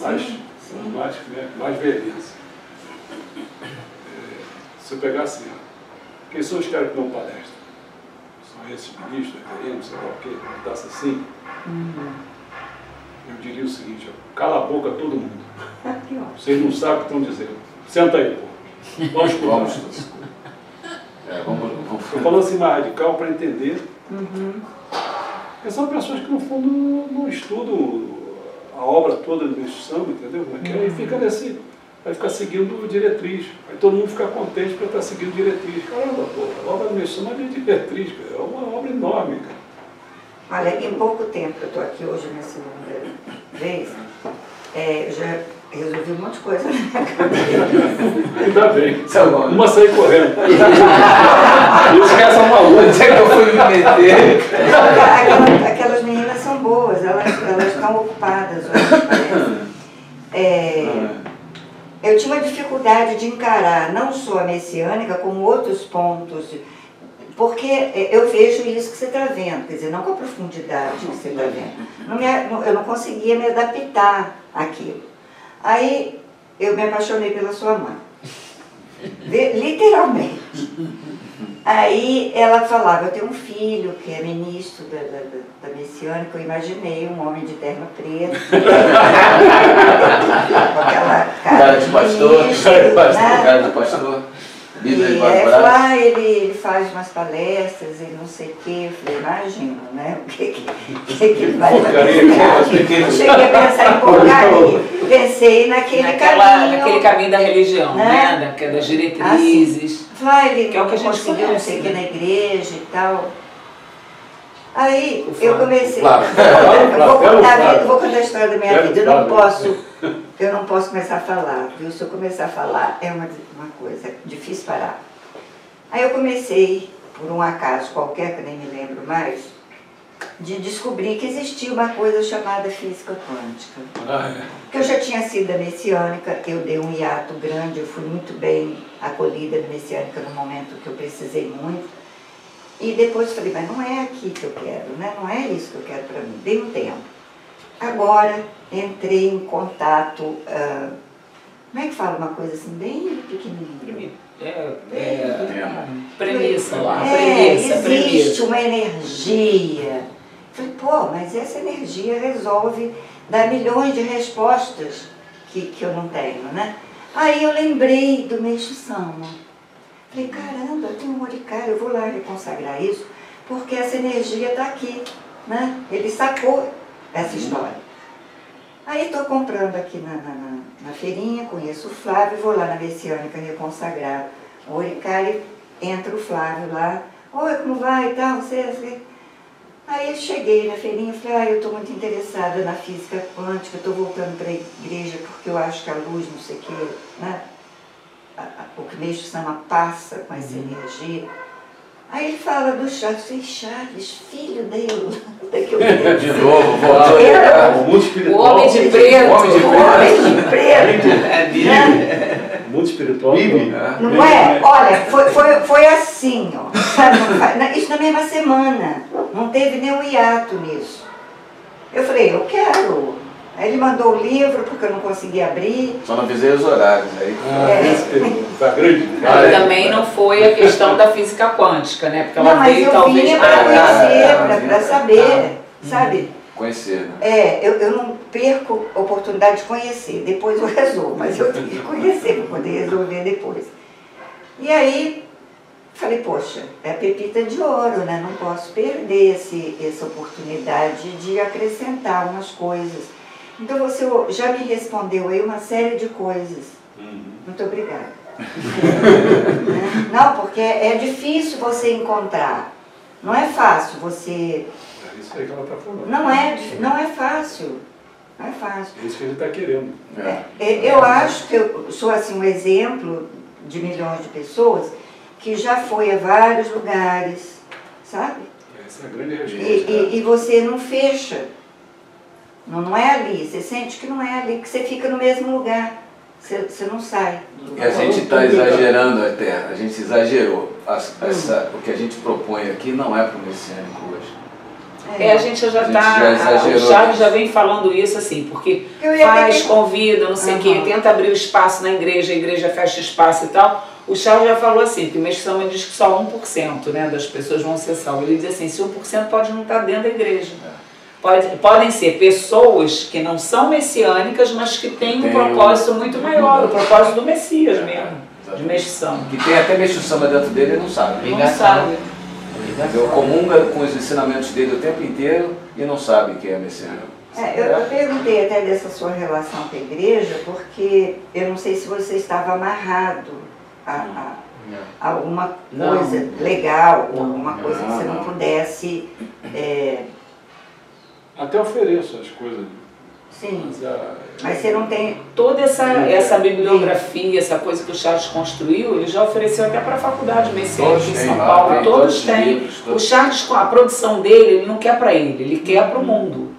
mais veemência. Se eu pegar assim, quem são os caras que dão palestra? São esses ministros, referentes, sei lá o quê, taça assim. Eu diria o seguinte, ó, cala a boca todo mundo. Vocês não sabem o que estão dizendo. Senta aí, pô. Vamos escutar. Estou falando assim mais radical para entender. Porque são pessoas que no fundo não estudam a obra toda do Meshama, entendeu? Aí fica nesse... Vai ficar seguindo diretriz. Aí todo mundo fica contente para estar seguindo diretriz. Caramba, pô, a obra do Meshama é de diretriz, cara. É uma obra enorme, cara. Olha, em pouco tempo, eu estou aqui hoje na segunda vez, eu já resolvi um monte de coisa na minha cabeça. Ainda bem. Uma sair correndo. Isso que é só uma outra, onde é que eu fui me meter? Aquelas meninas são boas, elas estão ocupadas hoje, parece. Eu tinha uma dificuldade de encarar não só a messiânica, como outros pontos, porque eu vejo isso que você está vendo, quer dizer, não com a profundidade que você está vendo. Eu não conseguia me adaptar àquilo. Aí eu me apaixonei pela sua mãe, literalmente. Aí ela falava, eu tenho um filho que é ministro da messiânica, eu imaginei um homem de terno preto, com aquela cara de pastor, cara de pastor, ele faz umas palestras e não sei o que, eu falei, imagino, né, o que ele vai fazer. Eu cheguei a pensar em porcaria, pensei naquele caminho da religião, né, das diretrizes. Ele que é o que a gente conseguiu, não sei o que, na igreja e tal. Aí eu comecei. Eu vou contar a história da minha vida. Eu não posso começar a falar, viu? Se eu começar a falar, é uma coisa difícil parar. Aí eu comecei, por um acaso qualquer, que eu nem me lembro mais, de descobrir que existia uma coisa chamada física quântica. Porque eu já tinha sido da messiânica, eu dei um hiato grande, eu fui muito bem acolhida da messiânica no momento que eu precisei muito. E depois falei, mas não é aqui que eu quero, né? Não é isso que eu quero para mim. Dei um tempo. Agora entrei em contato, como é que fala uma coisa assim, bem pequenininha? Premissa. Existe uma energia. Falei, pô, mas essa energia resolve dar milhões de respostas que eu não tenho, né? Aí eu lembrei do Meshama. Falei, caramba, eu tenho um oricário, eu vou lá reconsagrar isso, porque essa energia está aqui, né? Ele sacou essa história. Aí estou comprando aqui na feirinha, conheço o Flávio, vou lá na messiânica reconsagrar o oricário, entra o Flávio lá, oi, como vai e tal, você... Aí eu cheguei na feirinha e falei, eu estou muito interessada na física quântica, estou voltando para a igreja porque eu acho que a luz, não sei o que, né? O que mesmo chama passa com essa energia. Aí ele fala do Charles, eu falei, Charles, filho dele, daqui eu vi. De novo, O mundo espiritual. O homem de preto. O homem de preto. O mundo espiritual. Não é? Olha, foi assim, ó. Sabe? Isso na mesma semana. Não teve nenhum hiato nisso. Eu falei, eu quero. Aí ele mandou o livro, porque eu não conseguia abrir. Só não avisei os horários. Aí. Tá grande. Também não foi a questão da física quântica, né? Porque ela não, mas veio eu talvez vinha para conhecer, para saber, sabe? Conhecer, né? Eu não perco a oportunidade de conhecer, depois eu resolvo, mas eu tenho que conhecer para poder resolver depois. E aí, falei, poxa, é pepita de ouro, né? Não posso perder essa oportunidade de acrescentar umas coisas. Então você já me respondeu aí uma série de coisas. Muito obrigada. Não, porque é difícil você encontrar. Não é fácil você... É isso aí que ela está falando. Não é fácil. Não é fácil. É isso que a gente está querendo. Eu acho que eu sou assim, um exemplo de milhões de pessoas que já foi a vários lugares, sabe? Essa é a grande resposta. E você não fecha. Não é ali. Você sente que não é ali, que você fica no mesmo lugar. Você não sai. E a gente está exagerando até, a gente exagerou. O que a gente propõe aqui não é para o messiânico hoje. A gente já está. O Charles já vem falando isso assim, porque faz, convida, não sei o quê, tenta abrir o espaço na igreja, a igreja fecha espaço e tal. O Charles já falou assim, que o Messiânico diz que só 1%, né, das pessoas vão ser salvas. Ele diz assim, se 1% pode não estar dentro da igreja. Podem ser pessoas que não são messiânicas, mas que têm um propósito muito maior, o propósito do Messias mesmo, de Meixo-Sama. Que tem até Meixo-Sama dentro dele e não sabe. Não sabe. Eu comunga com os ensinamentos dele o tempo inteiro e não sabe que é messiânico. Eu perguntei até dessa sua relação com a igreja, porque eu não sei se você estava amarrado a alguma coisa legal, ou alguma coisa que você não pudesse... Até ofereço as coisas. Sim, mas você não tem... Toda essa bibliografia, essa coisa que o Charles construiu, ele já ofereceu até para a Faculdade Messiânica em São Paulo. Todos têm. O Charles, com a produção dele, ele não quer para ele quer para o mundo.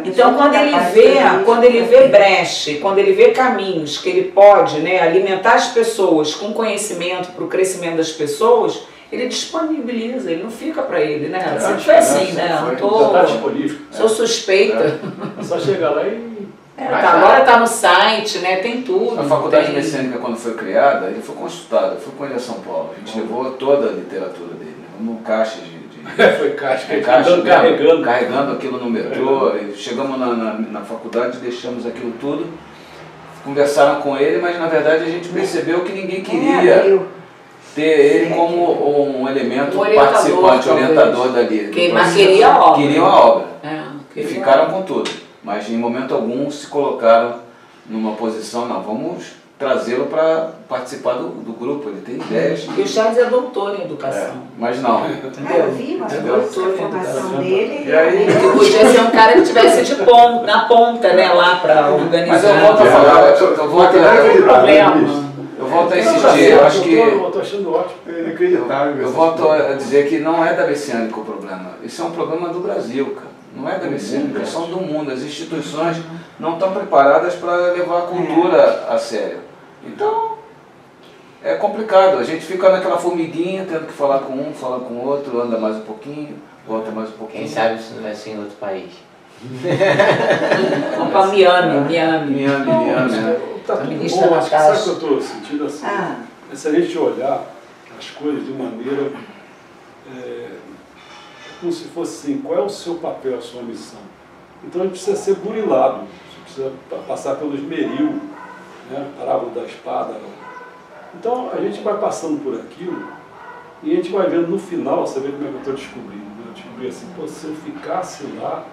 Então, quando ele vê brecha, quando ele vê caminhos que ele pode, né, alimentar as pessoas com conhecimento para o crescimento das pessoas, ele disponibiliza, ele não fica para ele, né? Sempre foi assim, né? Sou suspeita. É só chegar lá e... agora está no site, né? Tem tudo. A Faculdade Messiânica, quando foi criada, ele foi consultado. Eu fui com ele a São Paulo. A gente levou toda a literatura dele. Num caixa foi caixa, carregando aquilo no metrô. Chegamos na faculdade, deixamos aquilo tudo. Conversaram com ele, mas na verdade a gente percebeu que ninguém queria ter ele como um elemento participante, orientador dali. Mas queria a obra. Queriam a obra. E ficaram com tudo. Mas em momento algum se colocaram numa posição, não, vamos trazê-lo para participar do grupo, ele tem ideias. E o Charles é doutor em educação. Mas não. Eu vi uma formação dele. E aí, que podia ser um cara que estivesse na ponta, né, lá para organizar. Mas eu volto a falar, eu volto a insistir, eu acho que... Eu estou achando ótimo. Eu volto a dizer que não é da Messiânica o problema. Isso é um problema do Brasil, cara. Não é da Messiânica, são do mundo. As instituições não estão preparadas para levar a cultura a sério. Então, é complicado. A gente fica naquela formiguinha, tendo que falar com um, falar com o outro, anda mais um pouquinho, volta mais um pouquinho. Quem sabe isso não vai ser em outro país. Vamos para Miami. Tá tudo bom, acho que sabe o que eu estou sentindo assim? É se a gente olhar as coisas de maneira... como se fosse assim, qual é o seu papel, a sua missão? Então a gente precisa ser burilado, precisa passar pelo esmeril, né? Parábola da espada. Então a gente vai passando por aquilo e a gente vai vendo no final, você vê como é que eu estou descobrindo. Né? Eu descobri assim, pô, se eu ficasse lá,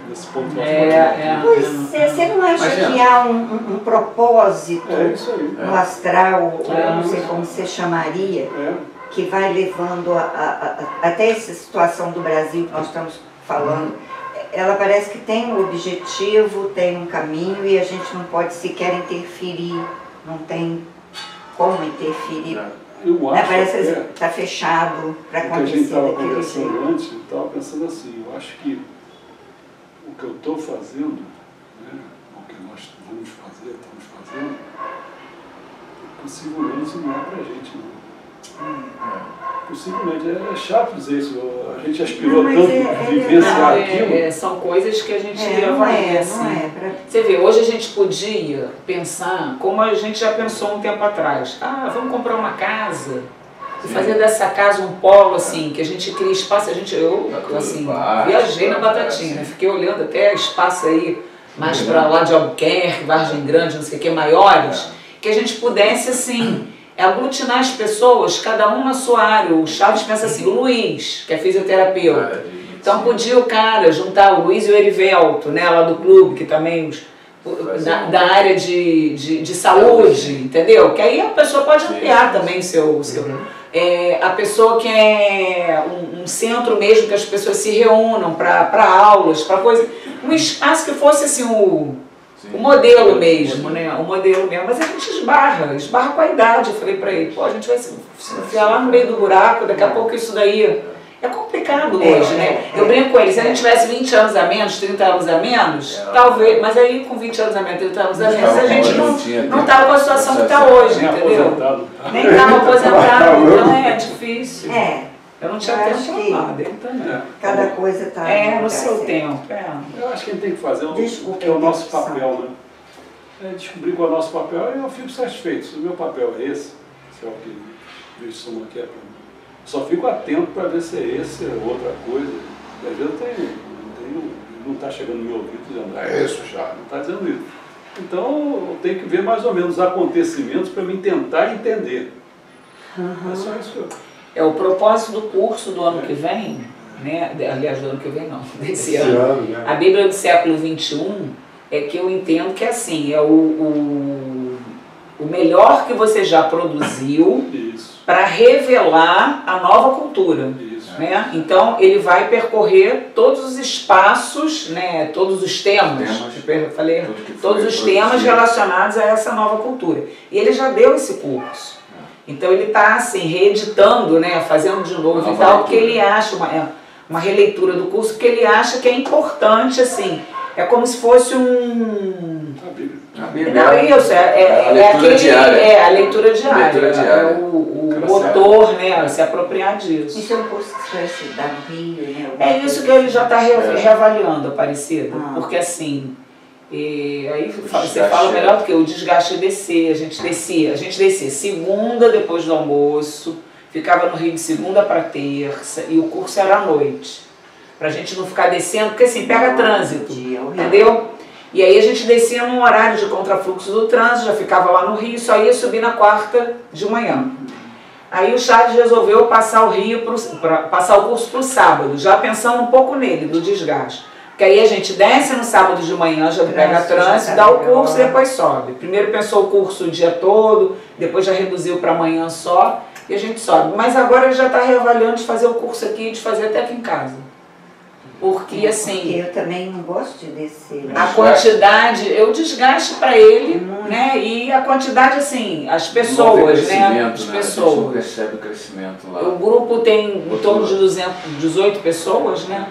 nesse ponto Você não acha que há um propósito no astral, eu não sei como você chamaria, que vai levando até essa situação do Brasil que nós estamos falando, ela parece que tem um objetivo, tem um caminho e a gente não pode sequer interferir, não tem como interferir. Eu acho parece que está fechado para que a gente acontecer estava daquele conversando jeito. antes, eu estava pensando assim, eu acho que o que eu estou fazendo, né, o que nós vamos fazer, estamos fazendo, possivelmente não é para a gente, não. Possivelmente, é chato dizer isso, a gente aspirou Não, tanto mas a vivenciar aquilo. São coisas que a gente Não é, assim. não é. Você vê, hoje a gente podia pensar, como a gente já pensou um tempo atrás, vamos comprar uma casa e fazer dessa casa um polo assim, que a gente cria espaço, eu assim, viajei na Batatinha, né? Fiquei olhando até espaço aí, mais para lá de Albuquerque, Vargem Grande, não sei o que, maiores, que a gente pudesse assim, aglutinar as pessoas, cada um na sua área. O Chaves pensa assim, o Luiz, que é fisioterapeuta, então podia o cara juntar o Luiz e o Erivelto, né, lá do clube, que também da área de saúde, entendeu? Que aí a pessoa pode ampliar também seu a pessoa que é um centro mesmo, que as pessoas se reúnam para aulas, para coisa, um espaço que fosse assim o modelo mesmo, né? O modelo mesmo, mas a gente esbarra com a idade. Eu falei para ele, a gente vai se enfiar lá no meio do buraco, daqui a pouco isso daí é complicado hoje, né? Eu brinco com ele, se a gente tivesse 20 anos a menos, 30 anos a menos, talvez, mas aí com 20 anos a menos, 30 anos a menos, a gente não estava com a situação que está hoje, entendeu? Nem estava aposentado, então é difícil. Eu não tinha tempo para nada, ele também. Cada coisa está no seu tempo. Eu acho que a gente tem que fazer o que é o nosso papel, né? Descobrir qual é o nosso papel e eu fico satisfeito. Se o meu papel é esse, se é o que vejo soma aqui é para mim. Só fico atento para ver se é esse ou outra coisa. E às vezes não está chegando no meu ouvido dizendo, é isso já, não está dizendo isso. Então eu tenho que ver mais ou menos os acontecimentos para mim tentar entender. É só isso que eu... O propósito do curso do ano que vem, né? Aliás, do ano que vem não, desse ano, né? A Bíblia do século XXI é que eu entendo que assim, é o melhor que você já produziu para revelar a nova cultura. Né? Então ele vai percorrer todos os espaços, né? Todos os temas, eu falei, todos os temas relacionados a essa nova cultura. E ele já deu esse curso. Então ele está assim, reeditando, né, fazendo de novo e tal, porque ele acha uma releitura do curso, porque ele acha que é importante, assim, é como se fosse A Bíblia. Não, isso, a leitura diária. A leitura diária. É o motor, né, se apropriar disso. Isso é um curso que você vai estudar no Rio, né? É isso que ele já está reavaliando, Aparecida, porque assim... aí você fala melhor do que o desgaste de descer, a gente descia segunda depois do almoço, ficava no Rio de segunda para terça e o curso era à noite, pra gente não ficar descendo, porque assim, pega trânsito, entendeu? E aí a gente descia num horário de contrafluxo do trânsito, já ficava lá no Rio, só ia subir na quarta de manhã. Aí o Charles resolveu passar passar o curso para o sábado, já pensando um pouco nele, do desgaste. Porque aí a gente desce no sábado de manhã, já pega trânsito, dá o curso e depois sobe. Primeiro pensou o curso o dia todo, depois já reduziu para amanhã só e a gente sobe. Mas agora ele já está reavaliando de fazer o curso aqui e de fazer até aqui em casa. Porque assim... Eu também não gosto de descer. A quantidade, o desgaste para ele, né? E a quantidade assim, as pessoas, né? As pessoas. A gente não percebe o crescimento lá. O grupo tem em torno de 18 pessoas, né?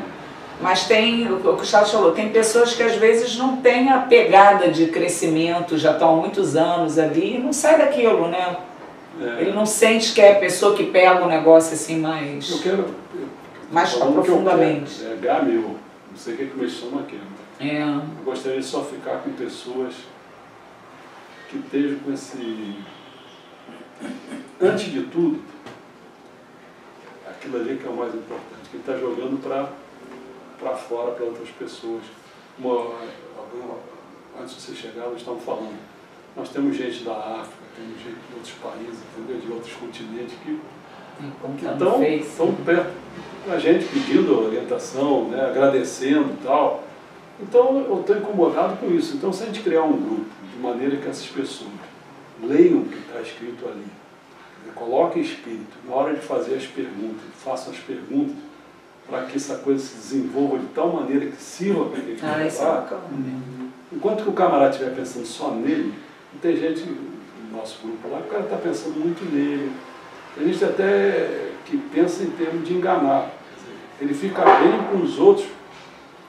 Mas tem, o que o Charles falou, tem pessoas que às vezes não têm a pegada de crescimento, já estão há muitos anos ali e não sai daquilo, né? Ele não sente que é a pessoa que pega um negócio assim mais... mais profundamente. Gamil, não sei o que me chama aqui. Eu gostaria de só ficar com pessoas que estejam com esse... Antes de tudo, aquilo ali que é o mais importante, que ele está jogando para fora, para outras pessoas. Antes de você chegar, nós estamos falando, nós temos gente da África, temos gente de outros países, entendeu? De outros continentes que estão perto da gente, pedindo orientação, né? Agradecendo e tal. Então eu estou incomodado com isso. Então se a gente criar um grupo de maneira que essas pessoas leiam o que está escrito ali, coloquem espírito, na hora de fazer as perguntas, façam as perguntas, para que essa coisa se desenvolva de tal maneira que sirva para ele. Isso é bacana. Enquanto que o camarada estiver pensando só nele, não tem gente no nosso grupo lá, o cara está pensando muito nele. Tem gente até que pensa em termos de enganar. Ele fica bem com os outros,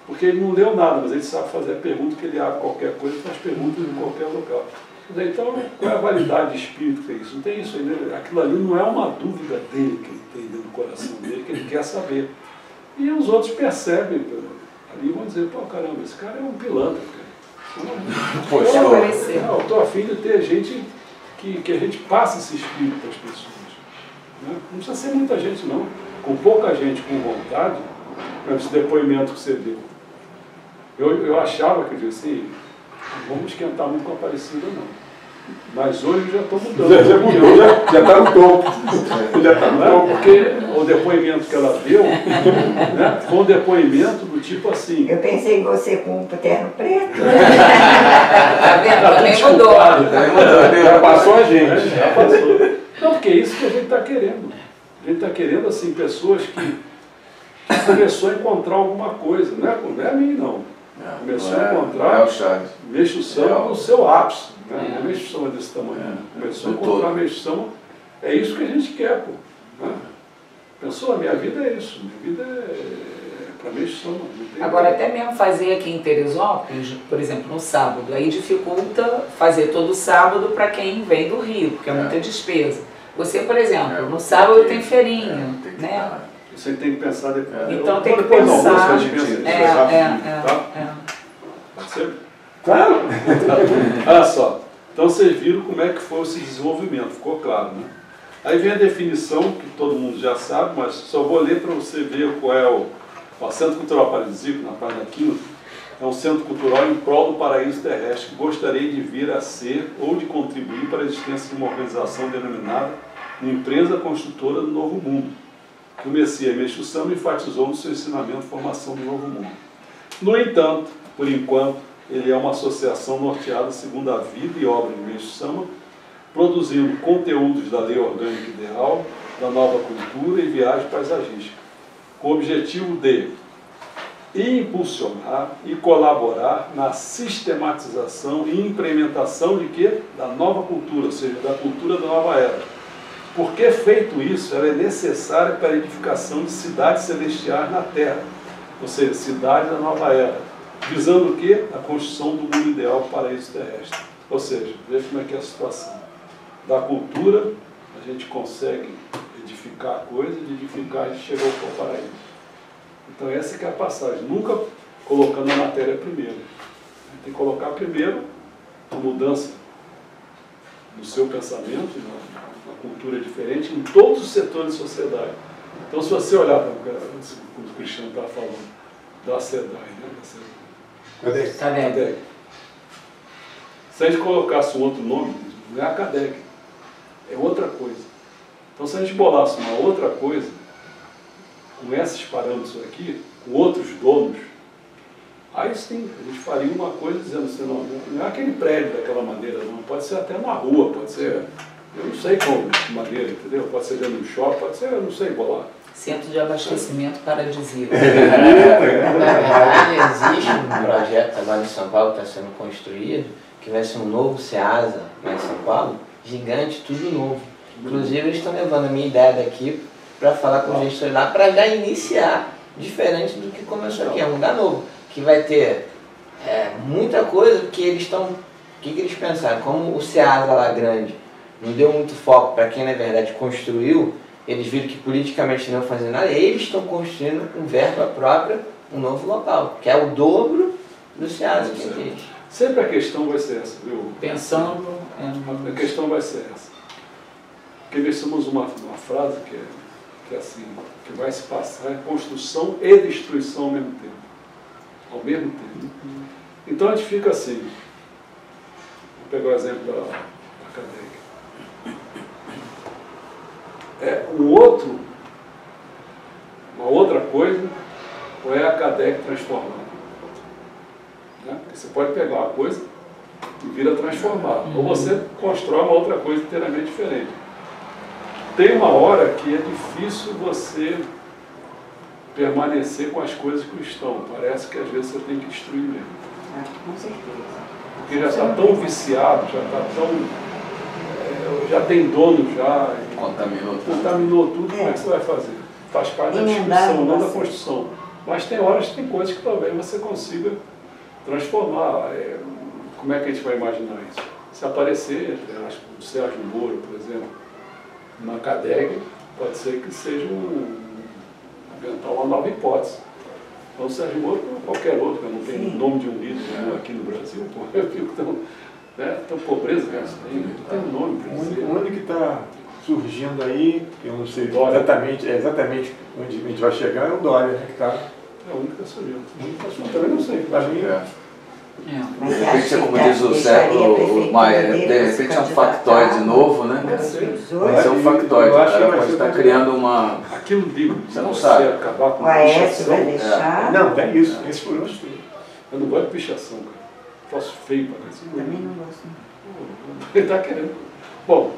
porque ele não leu nada, mas ele sabe fazer a pergunta, que ele abre qualquer coisa e faz perguntas em qualquer local. Então, qual é a validade de espírito que é isso? Não tem isso ainda. Aquilo ali não é uma dúvida dele que ele tem dentro do coração dele, que ele quer saber. E os outros percebem ali e vão dizer, pô, caramba, esse cara é um pilantra, cara. Eu estou afim de ter gente que a gente passe esse espírito para as pessoas. Né? Não precisa ser muita gente, não. Com pouca gente com vontade, para esse depoimento que você deu. Eu achava que eu disse assim, não vamos esquentar muito com a Aparecida, não. Mas hoje eu já estou mudando. Já está no topo. Já está no topo. Porque o depoimento que ela deu, né, foi um depoimento do tipo assim. Eu pensei em você com um terno preto. Tá vendo? Também mudou. Já passou a gente. Já passou. Não, porque é isso que a gente está querendo. A gente está querendo, assim, pessoas que começou a encontrar alguma coisa. Não é a mim, não. Começou a encontrar Meixo Sama no seu ápice. Não é Meixo Sama desse tamanho. Começou a encontrar Meixo Sama. É isso que a gente quer, pô. Né? Pensou, a minha vida é isso. Minha vida é para Meixo Sama. Agora, até mesmo fazer aqui em Teresópolis, por exemplo, no sábado, aí dificulta fazer todo sábado para quem vem do Rio, porque é muita despesa. Você, por exemplo, no sábado tem feirinha, né? Você tem que pensar depois. Então tem que pensar. Pode ser? Claro! Olha só. Então vocês viram como é que foi esse desenvolvimento, ficou claro, né? Aí vem a definição, que todo mundo já sabe, mas só vou ler para você ver qual é o Centro Cultural Paradisíaco, na página 15. É um centro cultural em prol do paraíso terrestre, que gostaria de vir a ser ou de contribuir para a existência de uma organização denominada Empresa Construtora do Novo Mundo, que o Messias Meixo Sama enfatizou no seu ensinamento Formação do Novo Mundo. No entanto, por enquanto, ele é uma associação norteada segundo a vida e obra de Meixo Sama, produzindo conteúdos da lei orgânica ideal, da nova cultura e viagem paisagística, com o objetivo de impulsionar e colaborar na sistematização e implementação de quê? Da nova cultura, ou seja, da cultura da nova era. Porque feito isso, ela é necessária para a edificação de cidades celestiais na Terra, ou seja, cidade da nova era, visando o quê? A construção do mundo ideal para o paraíso terrestre. Ou seja, veja como é que é a situação. Da cultura, a gente consegue edificar coisas, de edificar a gente chegou ao paraíso. Então essa que é a passagem, nunca colocando a matéria primeiro. A gente tem que colocar primeiro a mudança no seu pensamento, na cultura diferente, em todos os setores da sociedade. Então se você olhar para como o Cristiano estava falando, da SEDAI, né? CADEC. Se a gente colocasse um outro nome, não é a CADEC, é outra coisa. Então se a gente bolasse uma outra coisa, com esses parâmetros aqui, com outros donos, aí sim, a gente faria uma coisa dizendo assim, não é aquele prédio daquela maneira, não, pode ser até na rua, pode ser, eu não sei como maneira, entendeu? Pode ser dentro do shopping, pode ser, eu não sei, bolar. Centro de abastecimento paradisíaco. Na verdade, existe um projeto agora em São Paulo que está sendo construído, que vai ser um novo SEASA lá em São Paulo, gigante, tudo novo. Inclusive, eles estão levando a minha ideia daqui para falar com o gestor lá, para já iniciar, diferente do que começou aqui, é um lugar novo, que vai ter muita coisa que eles estão, o que eles pensaram, como o SEASA lá grande não deu muito foco para quem na verdade construiu, eles viram que politicamente não iam fazer nada, e eles estão construindo com verba própria um novo local, que é o dobro do SEASA que existe. Sempre a questão vai ser essa, viu? Pensando... A questão vai ser essa. Porque nós temos uma frase que é assim, que vai se passar, é construção e destruição ao mesmo tempo. Ao mesmo tempo. Então a gente fica assim, vou pegar o exemplo da CADEC. Uma outra coisa, ou é a CADEC transformada. Né? Porque você pode pegar uma coisa e vira transformada. Ou você constrói uma outra coisa inteiramente diferente. Tem uma hora que é difícil você permanecer com as coisas que estão. Parece que às vezes você tem que destruir mesmo. Com certeza. Porque já está tão viciado, já está tão... já tem dono, já... Contaminou tudo, como é que você vai fazer? Faz parte da destruição, não da construção. Mas tem horas, tem coisas que talvez você consiga transformar. Como é que a gente vai imaginar isso? Se aparecer, acho que o Sérgio Moro, por exemplo, uma CADEG, pode ser que seja inventar uma nova hipótese. Então o Sérgio Moro, qualquer outro, eu não tenho o nome de um líder aqui no Brasil, eu fico tão pobreza, né? Tem um nome para dizer. O único que está surgindo aí, eu não sei exatamente onde a gente vai chegar, é o Dória, né? Que tá... É o único que está surgindo. Eu também não sei, para mim De repente, como diz o Maia, de repente é um factoide novo, né? Vai ser um factoide, o cara pode estar criando uma... Aquilo digo, você não sabe. Acabar com o Aécio vai deixar... Não, é isso, esse foi o nosso. Eu não gosto de pichação, cara. Faço feio para isso. Também não gosto. Ele está querendo. Bom.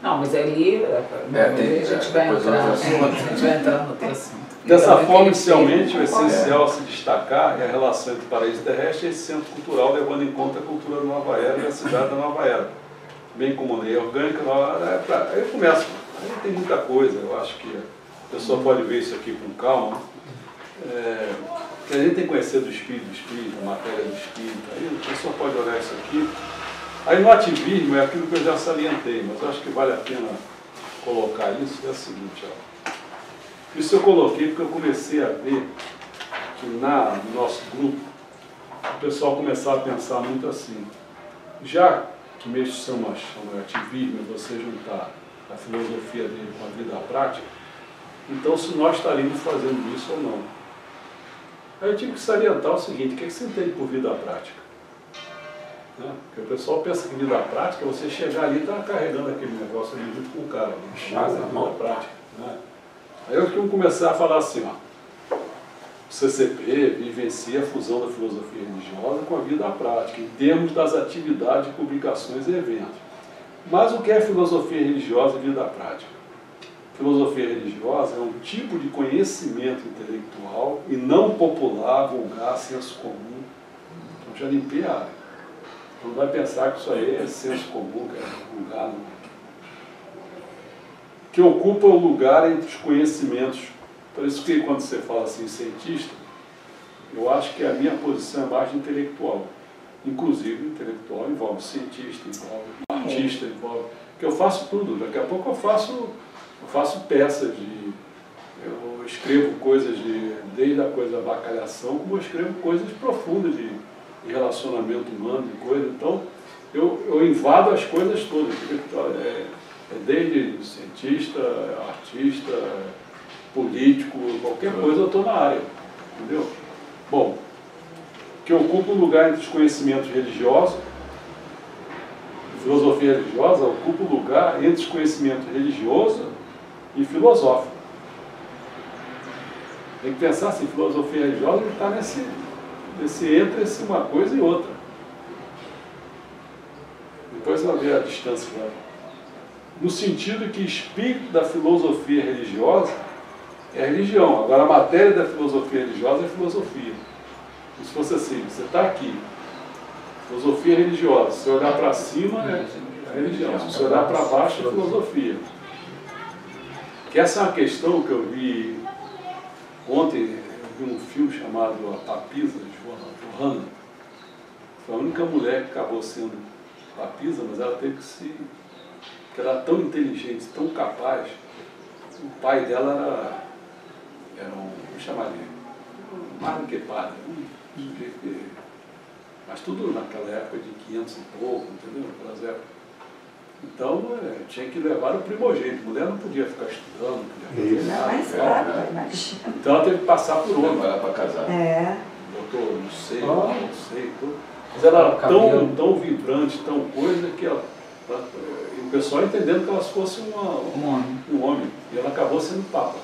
Não, mas ali a gente vai entrar no outro assunto. Dessa forma, inicialmente, o essencial a se destacar é a relação entre o paraíso terrestre e esse centro cultural, levando em conta a cultura da nova era e a cidade da nova era. Bem como a lei orgânica, aí começa. Aí tem muita coisa, eu acho que a pessoa pode ver isso aqui com calma. A gente tem que conhecer do espírito, a matéria do espírito, aí a pessoa pode olhar isso aqui. Aí no ativismo é aquilo que eu já salientei, mas eu acho que vale a pena colocar isso, é o seguinte, ó. Isso eu coloquei porque eu comecei a ver que no nosso grupo o pessoal começava a pensar muito assim. Já que mesmo chama ativismo, é você juntar a filosofia dele com a vida prática, então se nós estaríamos fazendo isso ou não. Aí eu tive que salientar o seguinte, o que você entende por vida prática? Né? Porque o pessoal pensa que vida prática é você chegar ali e estar carregando aquele negócio ali junto com o cara, chás na vida prática. Né? Aí eu tive que começar a falar assim, ó, o CCP vivencia a fusão da filosofia religiosa com a vida prática, em termos das atividades, publicações e eventos. Mas o que é filosofia religiosa e vida prática? Filosofia religiosa é um tipo de conhecimento intelectual e não popular, vulgar, senso comum. Então já limpei a área. Não vai pensar que isso aí é senso comum, que é vulgar, não. Que ocupa o lugar entre os conhecimentos. Por isso que quando você fala assim, cientista, eu acho que a minha posição é mais intelectual. Inclusive, intelectual envolve cientista, envolve artista, envolve... Porque eu faço tudo. Daqui a pouco eu faço peças de... Eu escrevo coisas desde a coisa da bacalhação, como eu escrevo coisas profundas de relacionamento humano, de coisa. Então, eu invado as coisas todas. Desde cientista, artista, político, qualquer coisa eu estou na área. Entendeu? Bom, que ocupa um lugar entre os conhecimentos religiosos, filosofia religiosa ocupa um lugar entre os conhecimentos religioso e filosófico. Tem que pensar assim, filosofia religiosa está entre uma coisa e outra. Depois você vai ver a distância dela. No sentido que o espírito da filosofia religiosa é a religião. Agora, a matéria da filosofia religiosa é a filosofia. E se fosse assim, você está aqui, filosofia religiosa, se olhar para cima é a religião, se você olhar para baixo é filosofia. Que essa é uma questão que eu vi ontem, eu vi um filme chamado A Papisa, de Johanna. Foi a única mulher que acabou sendo papisa, mas ela teve que se... Porque ela era tão inteligente, tão capaz. O pai dela era vamos chamar de mais do que padre, mas tudo naquela época de 500 e pouco, entendeu? Naquelas épocas. Então, tinha que levar o primogênito. Mulher não podia ficar estudando, não podia fazer nada. Mas claro, imagina. Então ela teve que passar por homem. Agora para casar. Botou, não sei, tudo. Mas ela era tão vibrante, tão coisa, que ela... E o pessoal entendendo que ela fosse um homem. E ela acabou sendo papa.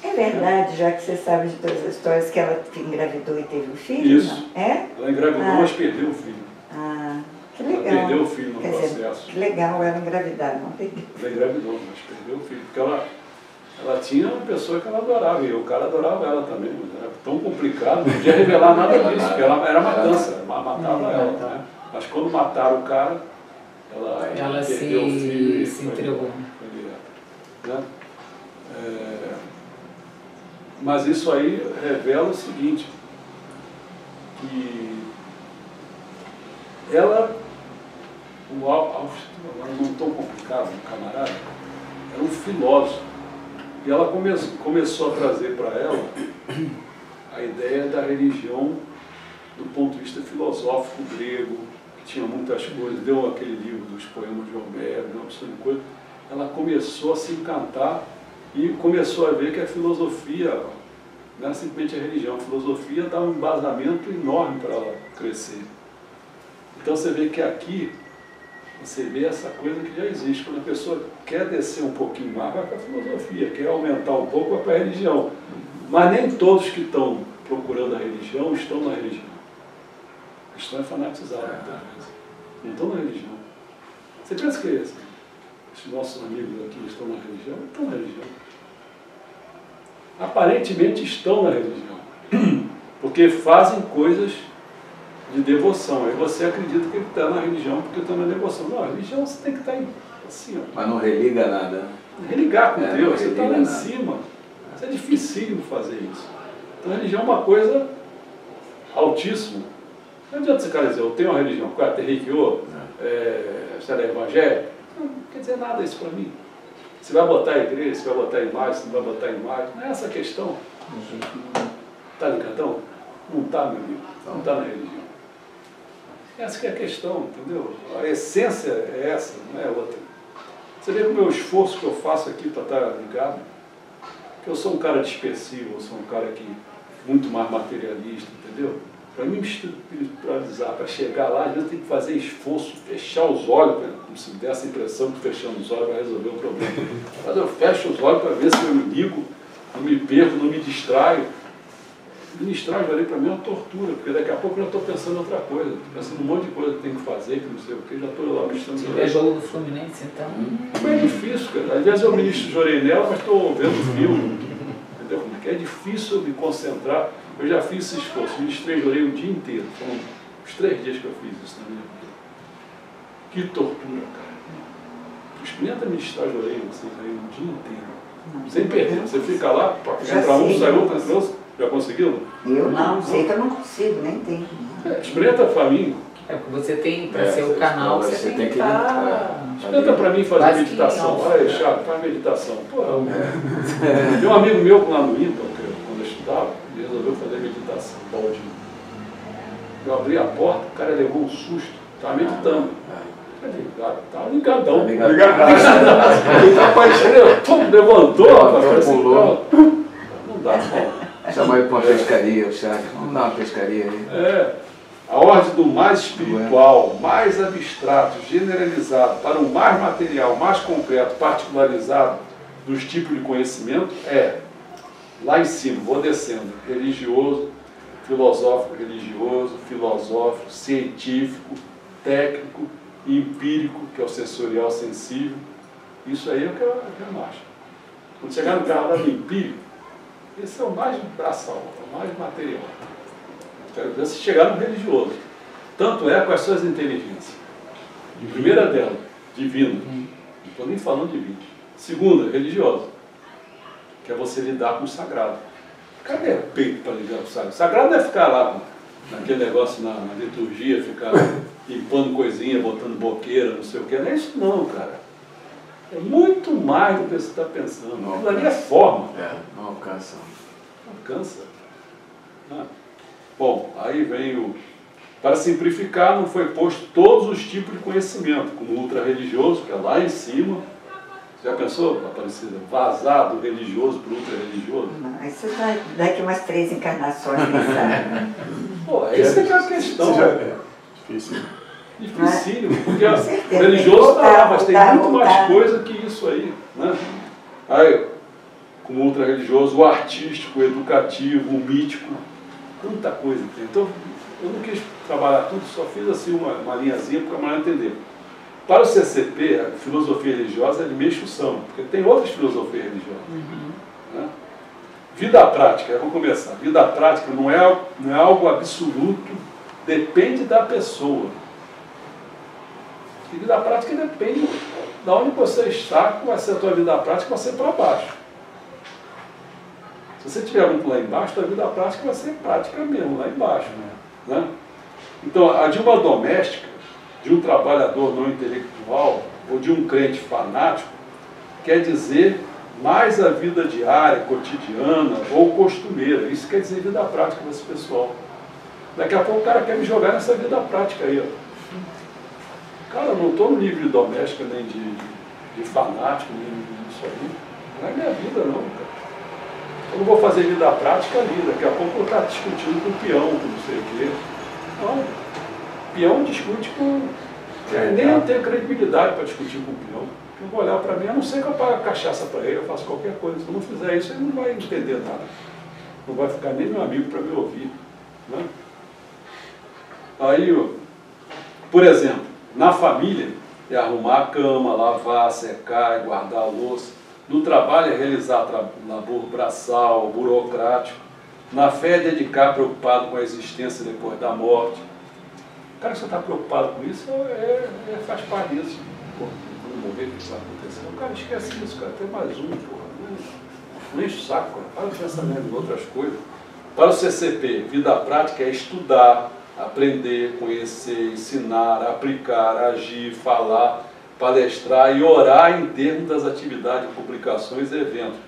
É verdade, já que você sabe de todas as histórias, que ela engravidou e teve um filho? Isso. Não? É? Ela engravidou, mas perdeu o filho. Que legal. Ela perdeu o filho no Quer processo. Dizer, que legal ela engravidar, não perdeu. Ela engravidou, mas perdeu o filho. Porque ela tinha uma pessoa que ela adorava, e o cara adorava ela também, mas era tão complicado, não podia revelar nada disso, porque ela era matança, matava ela, né? Mas quando mataram o cara, ela perdeu o filho e se entregou. Né? Mas isso aí revela o seguinte, que ela, agora não tão complicado, um camarada, era um filósofo. E ela começou a trazer para ela a ideia da religião do ponto de vista filosófico grego, que tinha muitas coisas, deu aquele livro dos poemas de Homero, uma opção de coisa. Ela começou a se encantar e começou a ver que a filosofia, não era simplesmente a religião, a filosofia dá um embasamento enorme para ela crescer. Então você vê que aqui, você vê essa coisa que já existe. Quando a pessoa quer descer um pouquinho mais, vai para a filosofia, quer aumentar um pouco, vai para a religião. Mas nem todos que estão procurando a religião estão na religião. Estão fanatizados, não estão na religião. Você pensa que esses nossos amigos aqui estão na religião? Não estão na religião. Aparentemente estão na religião, porque fazem coisas de devoção. Aí você acredita que ele está na religião porque está na devoção. Não, a religião você tem que estar assim, ó. Mas não religa nada. Religar com Deus, você está lá em cima. Isso é dificílimo fazer isso. Então a religião é uma coisa altíssima. Não adianta esse cara dizer, eu tenho uma religião, o cara tem Reikyo, você é evangélico. Não quer dizer nada isso para mim. Você vai botar a igreja, você vai botar a imagem, você não vai botar a imagem. Não é essa a questão. Está ligadão? Não está, meu amigo. Não está na religião. Essa que é a questão, entendeu? A essência é essa, não é outra. Você vê que o meu esforço que eu faço aqui para estar ligado, que eu sou um cara dispersivo, eu sou um cara que muito mais materialista, entendeu? Para mim me espiritualizar, para chegar lá, às vezes eu tenho que fazer esforço, fechar os olhos, como se desse a impressão que fechando os olhos vai resolver o problema. Mas eu fecho os olhos para ver se eu me ligo, não me perco, não me distraio. Ministrar, já para mim, é uma tortura, porque daqui a pouco eu já estou pensando em outra coisa, estou pensando em um monte de coisa que tem que fazer, que não sei o que, já estou lá ministrando. É jogo do Fluminense, então. Mas é difícil, cara. Às vezes eu ministro Jorenel, mas estou vendo filme, entendeu? Porque é difícil eu me concentrar. Eu já fiz esse esforço, ministrei Jorei o dia inteiro, foram os 3 dias que eu fiz isso na minha vida. Que tortura, cara. Experimenta ministrar Jorei, você aí o dia inteiro, sem perder. Você fica lá, entra um, sai outro, entra outro. Já conseguiu? Eu não, sei que eu não consigo, nem tenho. Experimenta para mim. É porque você tem, para ser o canal, você tem que estar... Experimenta para mim fazer meditação. Olha aí, chato, faz meditação. Pô, tem um amigo meu lá no INPA, quando eu estudava, ele resolveu fazer meditação, baldinho. Eu abri a porta, o cara levou um susto, estava meditando. Estava ligadão. Ligadão. Levantou, rapaz, pulou. Não dá, não. Chamar ele para uma pescaria, o Charles. Vamos dar uma pescaria aí. A ordem do mais espiritual, mais abstrato, generalizado, para o mais material, mais concreto, particularizado dos tipos de conhecimento é, lá em cima, vou descendo, religioso, filosófico, científico, técnico, empírico, que é o sensorial sensível. Isso aí é o que é marcha. Quando chegar no carro lá do empírico, esse é o mais braçal, o mais material. Quero ver se chegar no religioso. Tanto é com as suas inteligências. A primeira dela, divina. Não estou nem falando divina. Segunda, religiosa. Que é você lidar com o sagrado. Cadê o peito para lidar com o sagrado? O sagrado não é ficar lá naquele negócio na liturgia, ficar limpando coisinha, botando boqueira, não sei o que. Não é isso não, cara. É muito mais do que você está pensando. Aquilo ali é forma. Não alcança. Não alcança. Bom, aí vem para simplificar, não foi posto todos os tipos de conhecimento, como o ultra-religioso, que é lá em cima. Você já pensou, Aparecida, vazar do religioso para o ultra-religioso? Não, isso vai daqui umas 3 encarnações, né? Pô, essa é a questão. É difícil. Dificílimo, porque o religioso está lá, mas tem muito mais coisa que isso aí. Né? Aí, como ultra-religioso, o artístico, o educativo, o mítico, tanta coisa que tem. Então, eu não quis trabalhar tudo, só fiz assim uma linhazinha para a mulher entender. Para o CCP, a filosofia religiosa é de meio discussão, porque tem outras filosofias religiosas. Né? Vida prática, vamos começar. Vida prática não é algo absoluto, depende da pessoa. E vida prática depende de onde você está, que vai ser a tua vida prática, vai ser para baixo. Se você estiver muito lá embaixo, a tua vida prática vai ser prática mesmo, lá embaixo. Né? Então, a de uma doméstica, de um trabalhador não intelectual, ou de um crente fanático, quer dizer mais a vida diária, cotidiana ou costumeira. Isso quer dizer vida prática desse pessoal. Daqui a pouco o cara quer me jogar nessa vida prática aí. Ó. Cara, eu não estou no nível de doméstica, nem de fanático, nem disso aí. Não é minha vida não, cara. Eu não vou fazer vida prática ali. Daqui a pouco eu vou estar discutindo com o peão, com não sei o quê. Não. Peão discute com... Nem eu tenho credibilidade para discutir com o peão. Eu vou olhar para mim, a não ser que eu pague cachaça para ele, eu faço qualquer coisa. Se eu não fizer isso, ele não vai entender nada. Não vai ficar nem meu amigo para me ouvir. Né? Aí, por exemplo, na família, é arrumar a cama, lavar, secar, guardar a louça. No trabalho é realizar labor braçal, burocrático. Na fé é dedicar preocupado com a existência depois da morte. O cara que você está preocupado com isso faz parte disso. Pô, quando morrer, o que vai acontecer? O cara esquece isso, o cara tem mais um, porra. Não enche o saco, cara. Para o pensamento em outras coisas. Para o CCP, vida prática é estudar, aprender, conhecer, ensinar, aplicar, agir, falar, palestrar e orar em termos das atividades, publicações e eventos,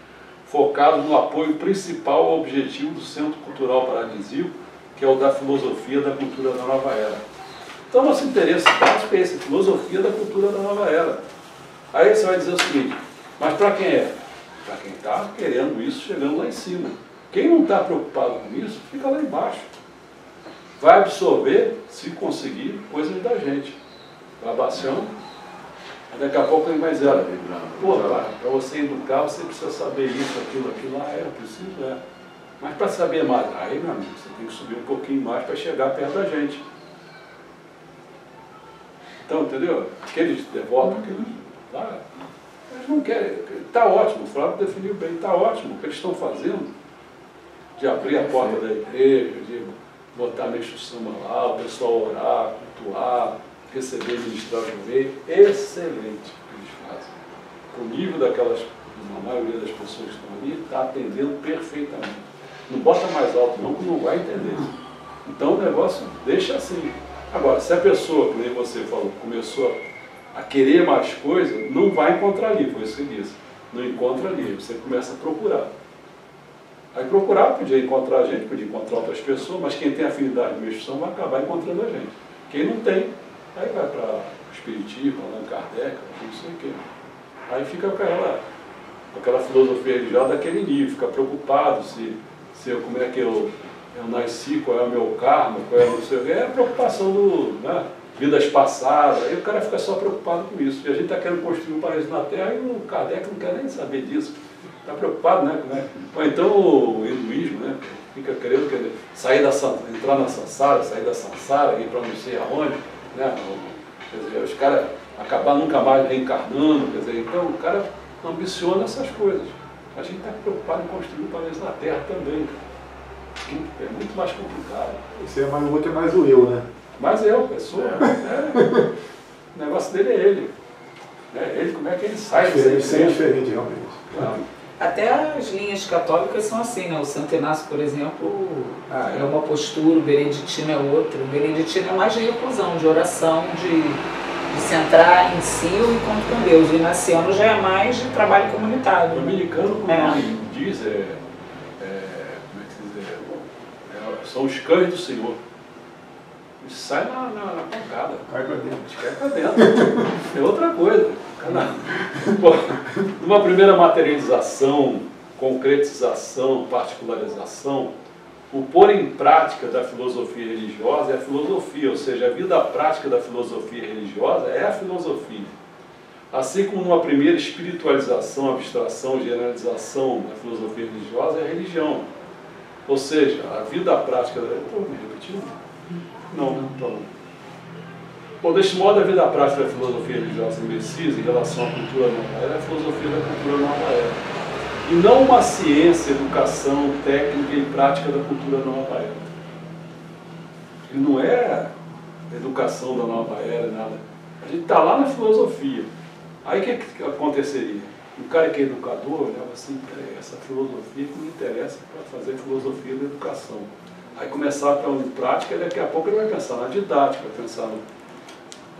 focados no apoio principal ao objetivo do Centro Cultural Paradisíaco, que é o da filosofia da cultura da nova era. Então, nosso interesse básico é esse, filosofia da cultura da nova era. Aí você vai dizer o seguinte, mas para quem é? Para quem está querendo isso, chegando lá em cima. Quem não está preocupado com isso, fica lá embaixo. Vai absorver, se conseguir, coisas da gente. Babacião, daqui a pouco ele vai dizer, pô, para você educar, você precisa saber isso, aquilo lá, eu preciso, Mas para saber mais, aí, meu amigo, você tem que subir um pouquinho mais para chegar perto da gente. Então, entendeu? Aqueles devotos, aqueles lá, eles não querem. Está ótimo, o Flávio definiu bem, está ótimo o que eles estão fazendo, de abrir a porta da igreja, de botar mexo samba lá, o pessoal orar, cultuar, receber e ministrar o joelho. Excelente o que eles fazem. O nível daquelas, a maioria das pessoas que estão ali, está atendendo perfeitamente. Não bota mais alto não, que não vai entender. Então o negócio deixa assim. Agora, se a pessoa, como você falou, começou a querer mais coisas, não vai encontrar ali, foi isso que eu disse. Não encontra ali, você começa a procurar. Aí procurar, podia encontrar a gente, podia encontrar outras pessoas, mas quem tem afinidade com instituição vai acabar encontrando a gente. Quem não tem, aí vai para o Espiritismo, Allan Kardec, não sei o quê. Aí fica com aquela filosofia religiosa daquele nível, fica preocupado como é que eu nasci, qual é o meu karma, qual é o seu... É a preocupação vidas passadas, aí o cara fica só preocupado com isso. E a gente está querendo construir um paraíso na Terra e o Kardec não quer nem saber disso. Está preocupado, né? Ou então o hinduísmo, né? Fica querendo entrar na Sansara, sair da Sansara, ir para não sei aonde, né? Quer dizer, os caras acabar nunca mais reencarnando, quer dizer, então o cara ambiciona essas coisas. A gente está preocupado em construir um paraíso na Terra também. É muito mais complicado. O outro é mais o eu, né? Mais eu, pessoa. O negócio dele é ele. Ele, como é que ele sai? Isso é diferente, realmente. Claro. Até as linhas católicas são assim, né? O Santo Inácio, por exemplo, é uma postura, o Beneditino é outra. O Beneditino é mais de reclusão, de oração, de centrar em si o encontro com Deus. O Inaciano já é mais de trabalho comunitário. O dominicano, como diz, como é que se diz? São os cães do Senhor. Eles saem na pancada. Cai pra dentro. Cai pra dentro. É outra coisa. Numa primeira materialização, concretização, particularização, o pôr em prática da filosofia religiosa é a filosofia, ou seja, a vida prática da filosofia religiosa é a filosofia. Assim como numa primeira espiritualização, abstração, generalização da filosofia religiosa é a religião. Ou seja, a vida prática da... Estou me repetindo? Não. Bom, deste modo, a vida prática da filosofia religiosa em Messias, em relação à cultura nova era a filosofia da cultura nova era. E não uma ciência, educação, técnica e prática da cultura nova era. E não é educação da nova era, nada. A gente está lá na filosofia. Aí o que aconteceria? Um cara que é educador olhava assim, essa filosofia que me interessa para fazer filosofia da educação. Aí começar a em prática, e daqui a pouco ele vai pensar na didática, vai pensar no...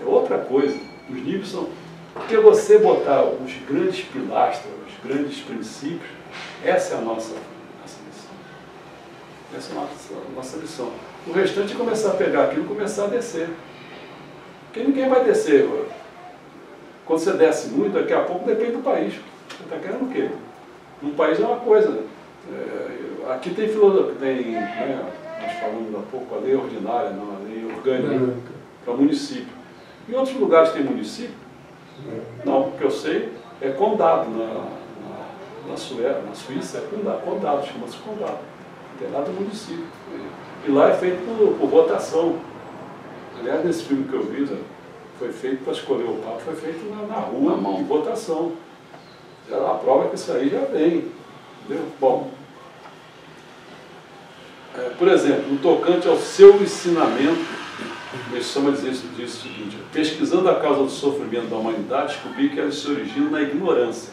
É outra coisa. Os níveis são... Porque você botar os grandes pilastros, os grandes princípios, essa é a nossa missão. Essa é a nossa missão. O restante é começar a pegar aquilo e começar a descer. Porque ninguém vai descer. Quando você desce muito, daqui a pouco depende do país. Você está querendo o quê? Um país é uma coisa. Aqui tem filosofia, tem, nós falamos há pouco, a lei ordinária, não, a lei orgânica, para o município. Em outros lugares tem município? Não, o que eu sei é condado. Na Suíça é condado, chama-se condado. Não tem nada do município. E lá é feito por votação. Aliás, nesse filme que eu vi, foi feito para escolher o Papa, foi feito na rua, em votação. Já a prova que isso aí já vem. Entendeu? Bom, por exemplo, no tocante ao seu ensinamento, ele chama de dizer o seguinte: pesquisando a causa do sofrimento da humanidade, descobri que ela se origina na ignorância.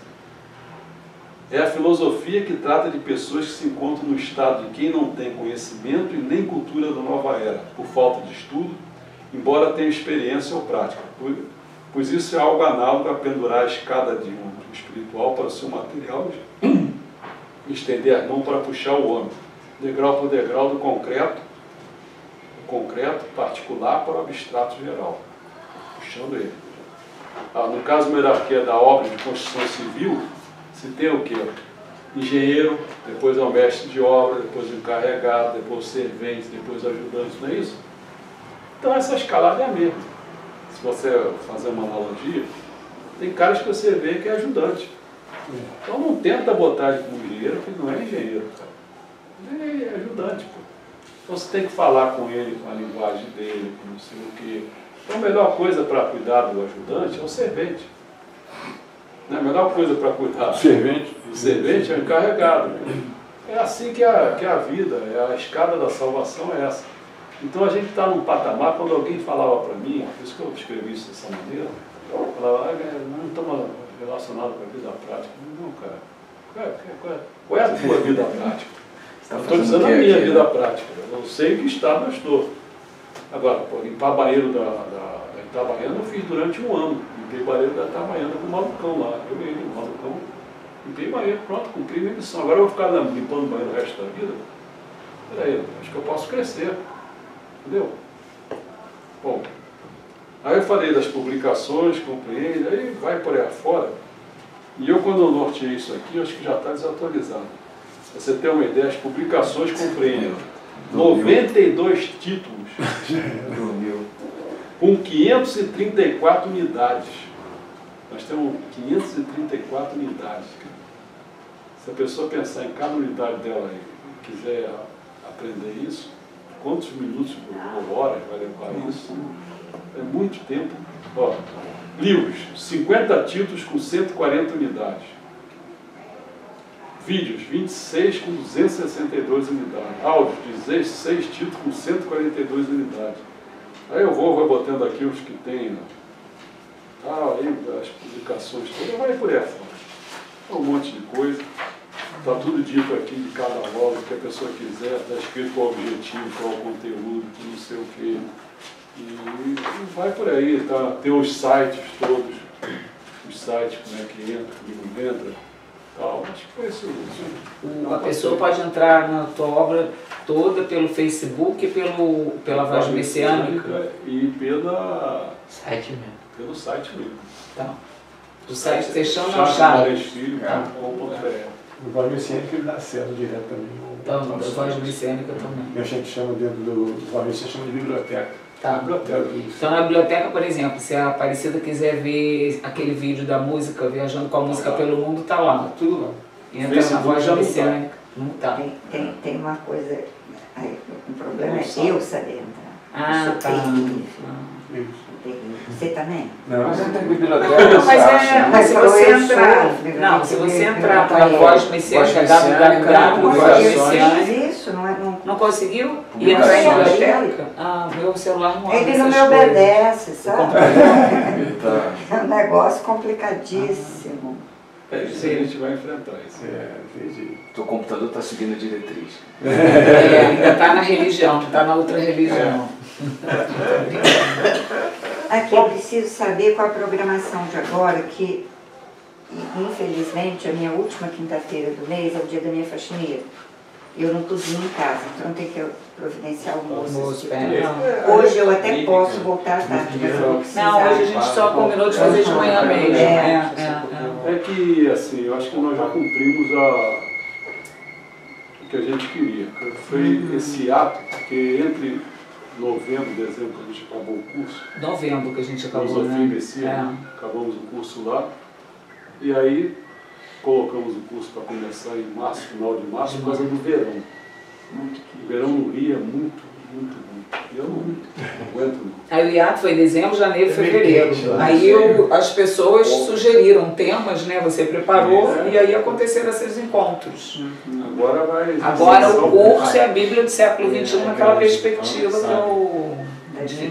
É a filosofia que trata de pessoas que se encontram no estado de quem não tem conhecimento e nem cultura da nova era, por falta de estudo, embora tenha experiência ou prática, pois isso é algo análogo a pendurar a escada de um espiritual para o seu material e estender as mãos para puxar o homem, degrau por degrau do concreto particular para o abstrato geral, puxando ele. No caso, uma hierarquia da obra de construção civil, se tem o quê? Engenheiro, depois é o mestre de obra, depois o encarregado, depois o servente, depois o ajudante, não é isso? Então essa escalada é a mesma. Se você fazer uma analogia, tem caras que você vê que é ajudante. Então não tenta botar ele como engenheiro, porque não é engenheiro, cara. Ele é ajudante, pô. Então você tem que falar com ele, com a linguagem dele, com não sei o quê. Então a melhor coisa para cuidar do ajudante é o servente. A melhor coisa para cuidar do servente é o encarregado. É assim que é a vida, a escada da salvação é essa. Então a gente está num patamar, quando alguém falava para mim, por isso que eu escrevi isso dessa maneira, eu falava, não estamos relacionados com a vida prática. Não, cara. Qual é a tua vida prática? Eu estou dizendo a minha vida prática. Eu sei em que estado eu estou. Agora, limpar banheiro da Itabaiana eu fiz durante um ano. Limpei banheiro da Itabaiana com o malucão lá. Eu e ele, o malucão. Limpei banheiro, pronto, cumpri minha missão. Agora eu vou ficar limpando banheiro o resto da vida? Peraí, acho que eu posso crescer. Entendeu? Bom, aí eu falei das publicações, compreende, aí vai por aí afora. E eu, quando eu norteei isso aqui, eu acho que já está desatualizado. Pra você ter uma ideia, as publicações compreendem 92 títulos com 534 unidades. Nós temos 534 unidades. Se a pessoa pensar em cada unidade dela e quiser aprender isso, quantos minutos por hora vai levar isso? É muito tempo. Ó, livros, 50 títulos com 140 unidades. Vídeos, 26 com 262 unidades. Áudios, 16 títulos com 142 unidades. Aí eu vou botando aqui os que tem, aí as publicações todas, vai por aí fora. É um monte de coisa. Está tudo dito aqui de cada logo, o que a pessoa quiser, está escrito qual o objetivo, qual o conteúdo, não sei o quê. E vai por aí, tá? Tem os sites todos, como é que entra, como não entra, tal. Acho que foi isso. A pessoa pode entrar na tua obra toda pelo Facebook, pela Voz Messiânica e pela site mesmo. Pelo site mesmo. Tá. O site Teixeira não chama. O Voz Messiânica ele dá acesso direto também. Então, da Voz Messiânica também. A gente chama dentro do Voz Messiânica, chama de biblioteca. Tá. Biblioteca. Então na biblioteca, por exemplo, se a Aparecida quiser ver aquele vídeo da música, viajando com a música pelo mundo, tá lá. Tudo lá. E entra na Voz Messiânica. Não tá. Tem uma coisa, aí, o problema é eu saber entrar. Ah, tá. Terrível. Você também? Não. Mas não tem biblioteca, Não, mas acha, mas se Mas você eu entrar. sou, Não, se você entrar eu para a não Voz Messiânica, Não www.vozmessiânica. fiz isso, não. Não conseguiu? E entrar em Publicações. biblioteca? Ah, meu celular não abre Ele não essas me coisas. obedece, O sabe? computador. Ele tá... É um negócio complicadíssimo. Isso a gente vai enfrentar isso. Entendi. Teu computador está seguindo a diretriz. Ainda está na religião, está na outra religião. Aqui eu preciso saber qual a programação de agora, que infelizmente a minha última quinta-feira do mês é o dia da minha faxineira. Eu não cozinho em casa, então tem que providenciar almoço. Hoje eu até posso voltar à tarde, mas eu vou precisar. Não, hoje a gente só combinou de fazer de manhã mesmo. É que, assim, eu acho que nós já cumprimos o que a gente queria. Foi esse ato, porque entre novembro e dezembro, que a gente acabou o curso, Novembro que a gente acabou, Filosofia né? e Messias, acabamos o curso lá, e aí colocamos o curso para começar em março, final de março, por causa do verão. O verão no Rio é muito ruim. E eu não aguento não. Aí o hiato foi em dezembro, janeiro, fevereiro. Aí as pessoas sugeriram temas, né? Você preparou e aí aconteceram esses encontros. Agora vai... Agora o curso é a Bíblia do século XXI naquela perspectiva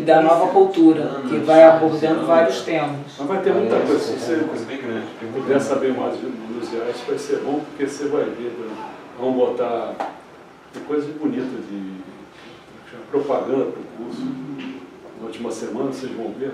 da nova cultura, que vai abordando vários temas. Mas vai ter muita coisa. Se você puder saber mais dos reais, vai ser bom, porque você vai ver. Vamos botar coisas bonitas de propaganda para o curso. Na última semana vocês vão ver.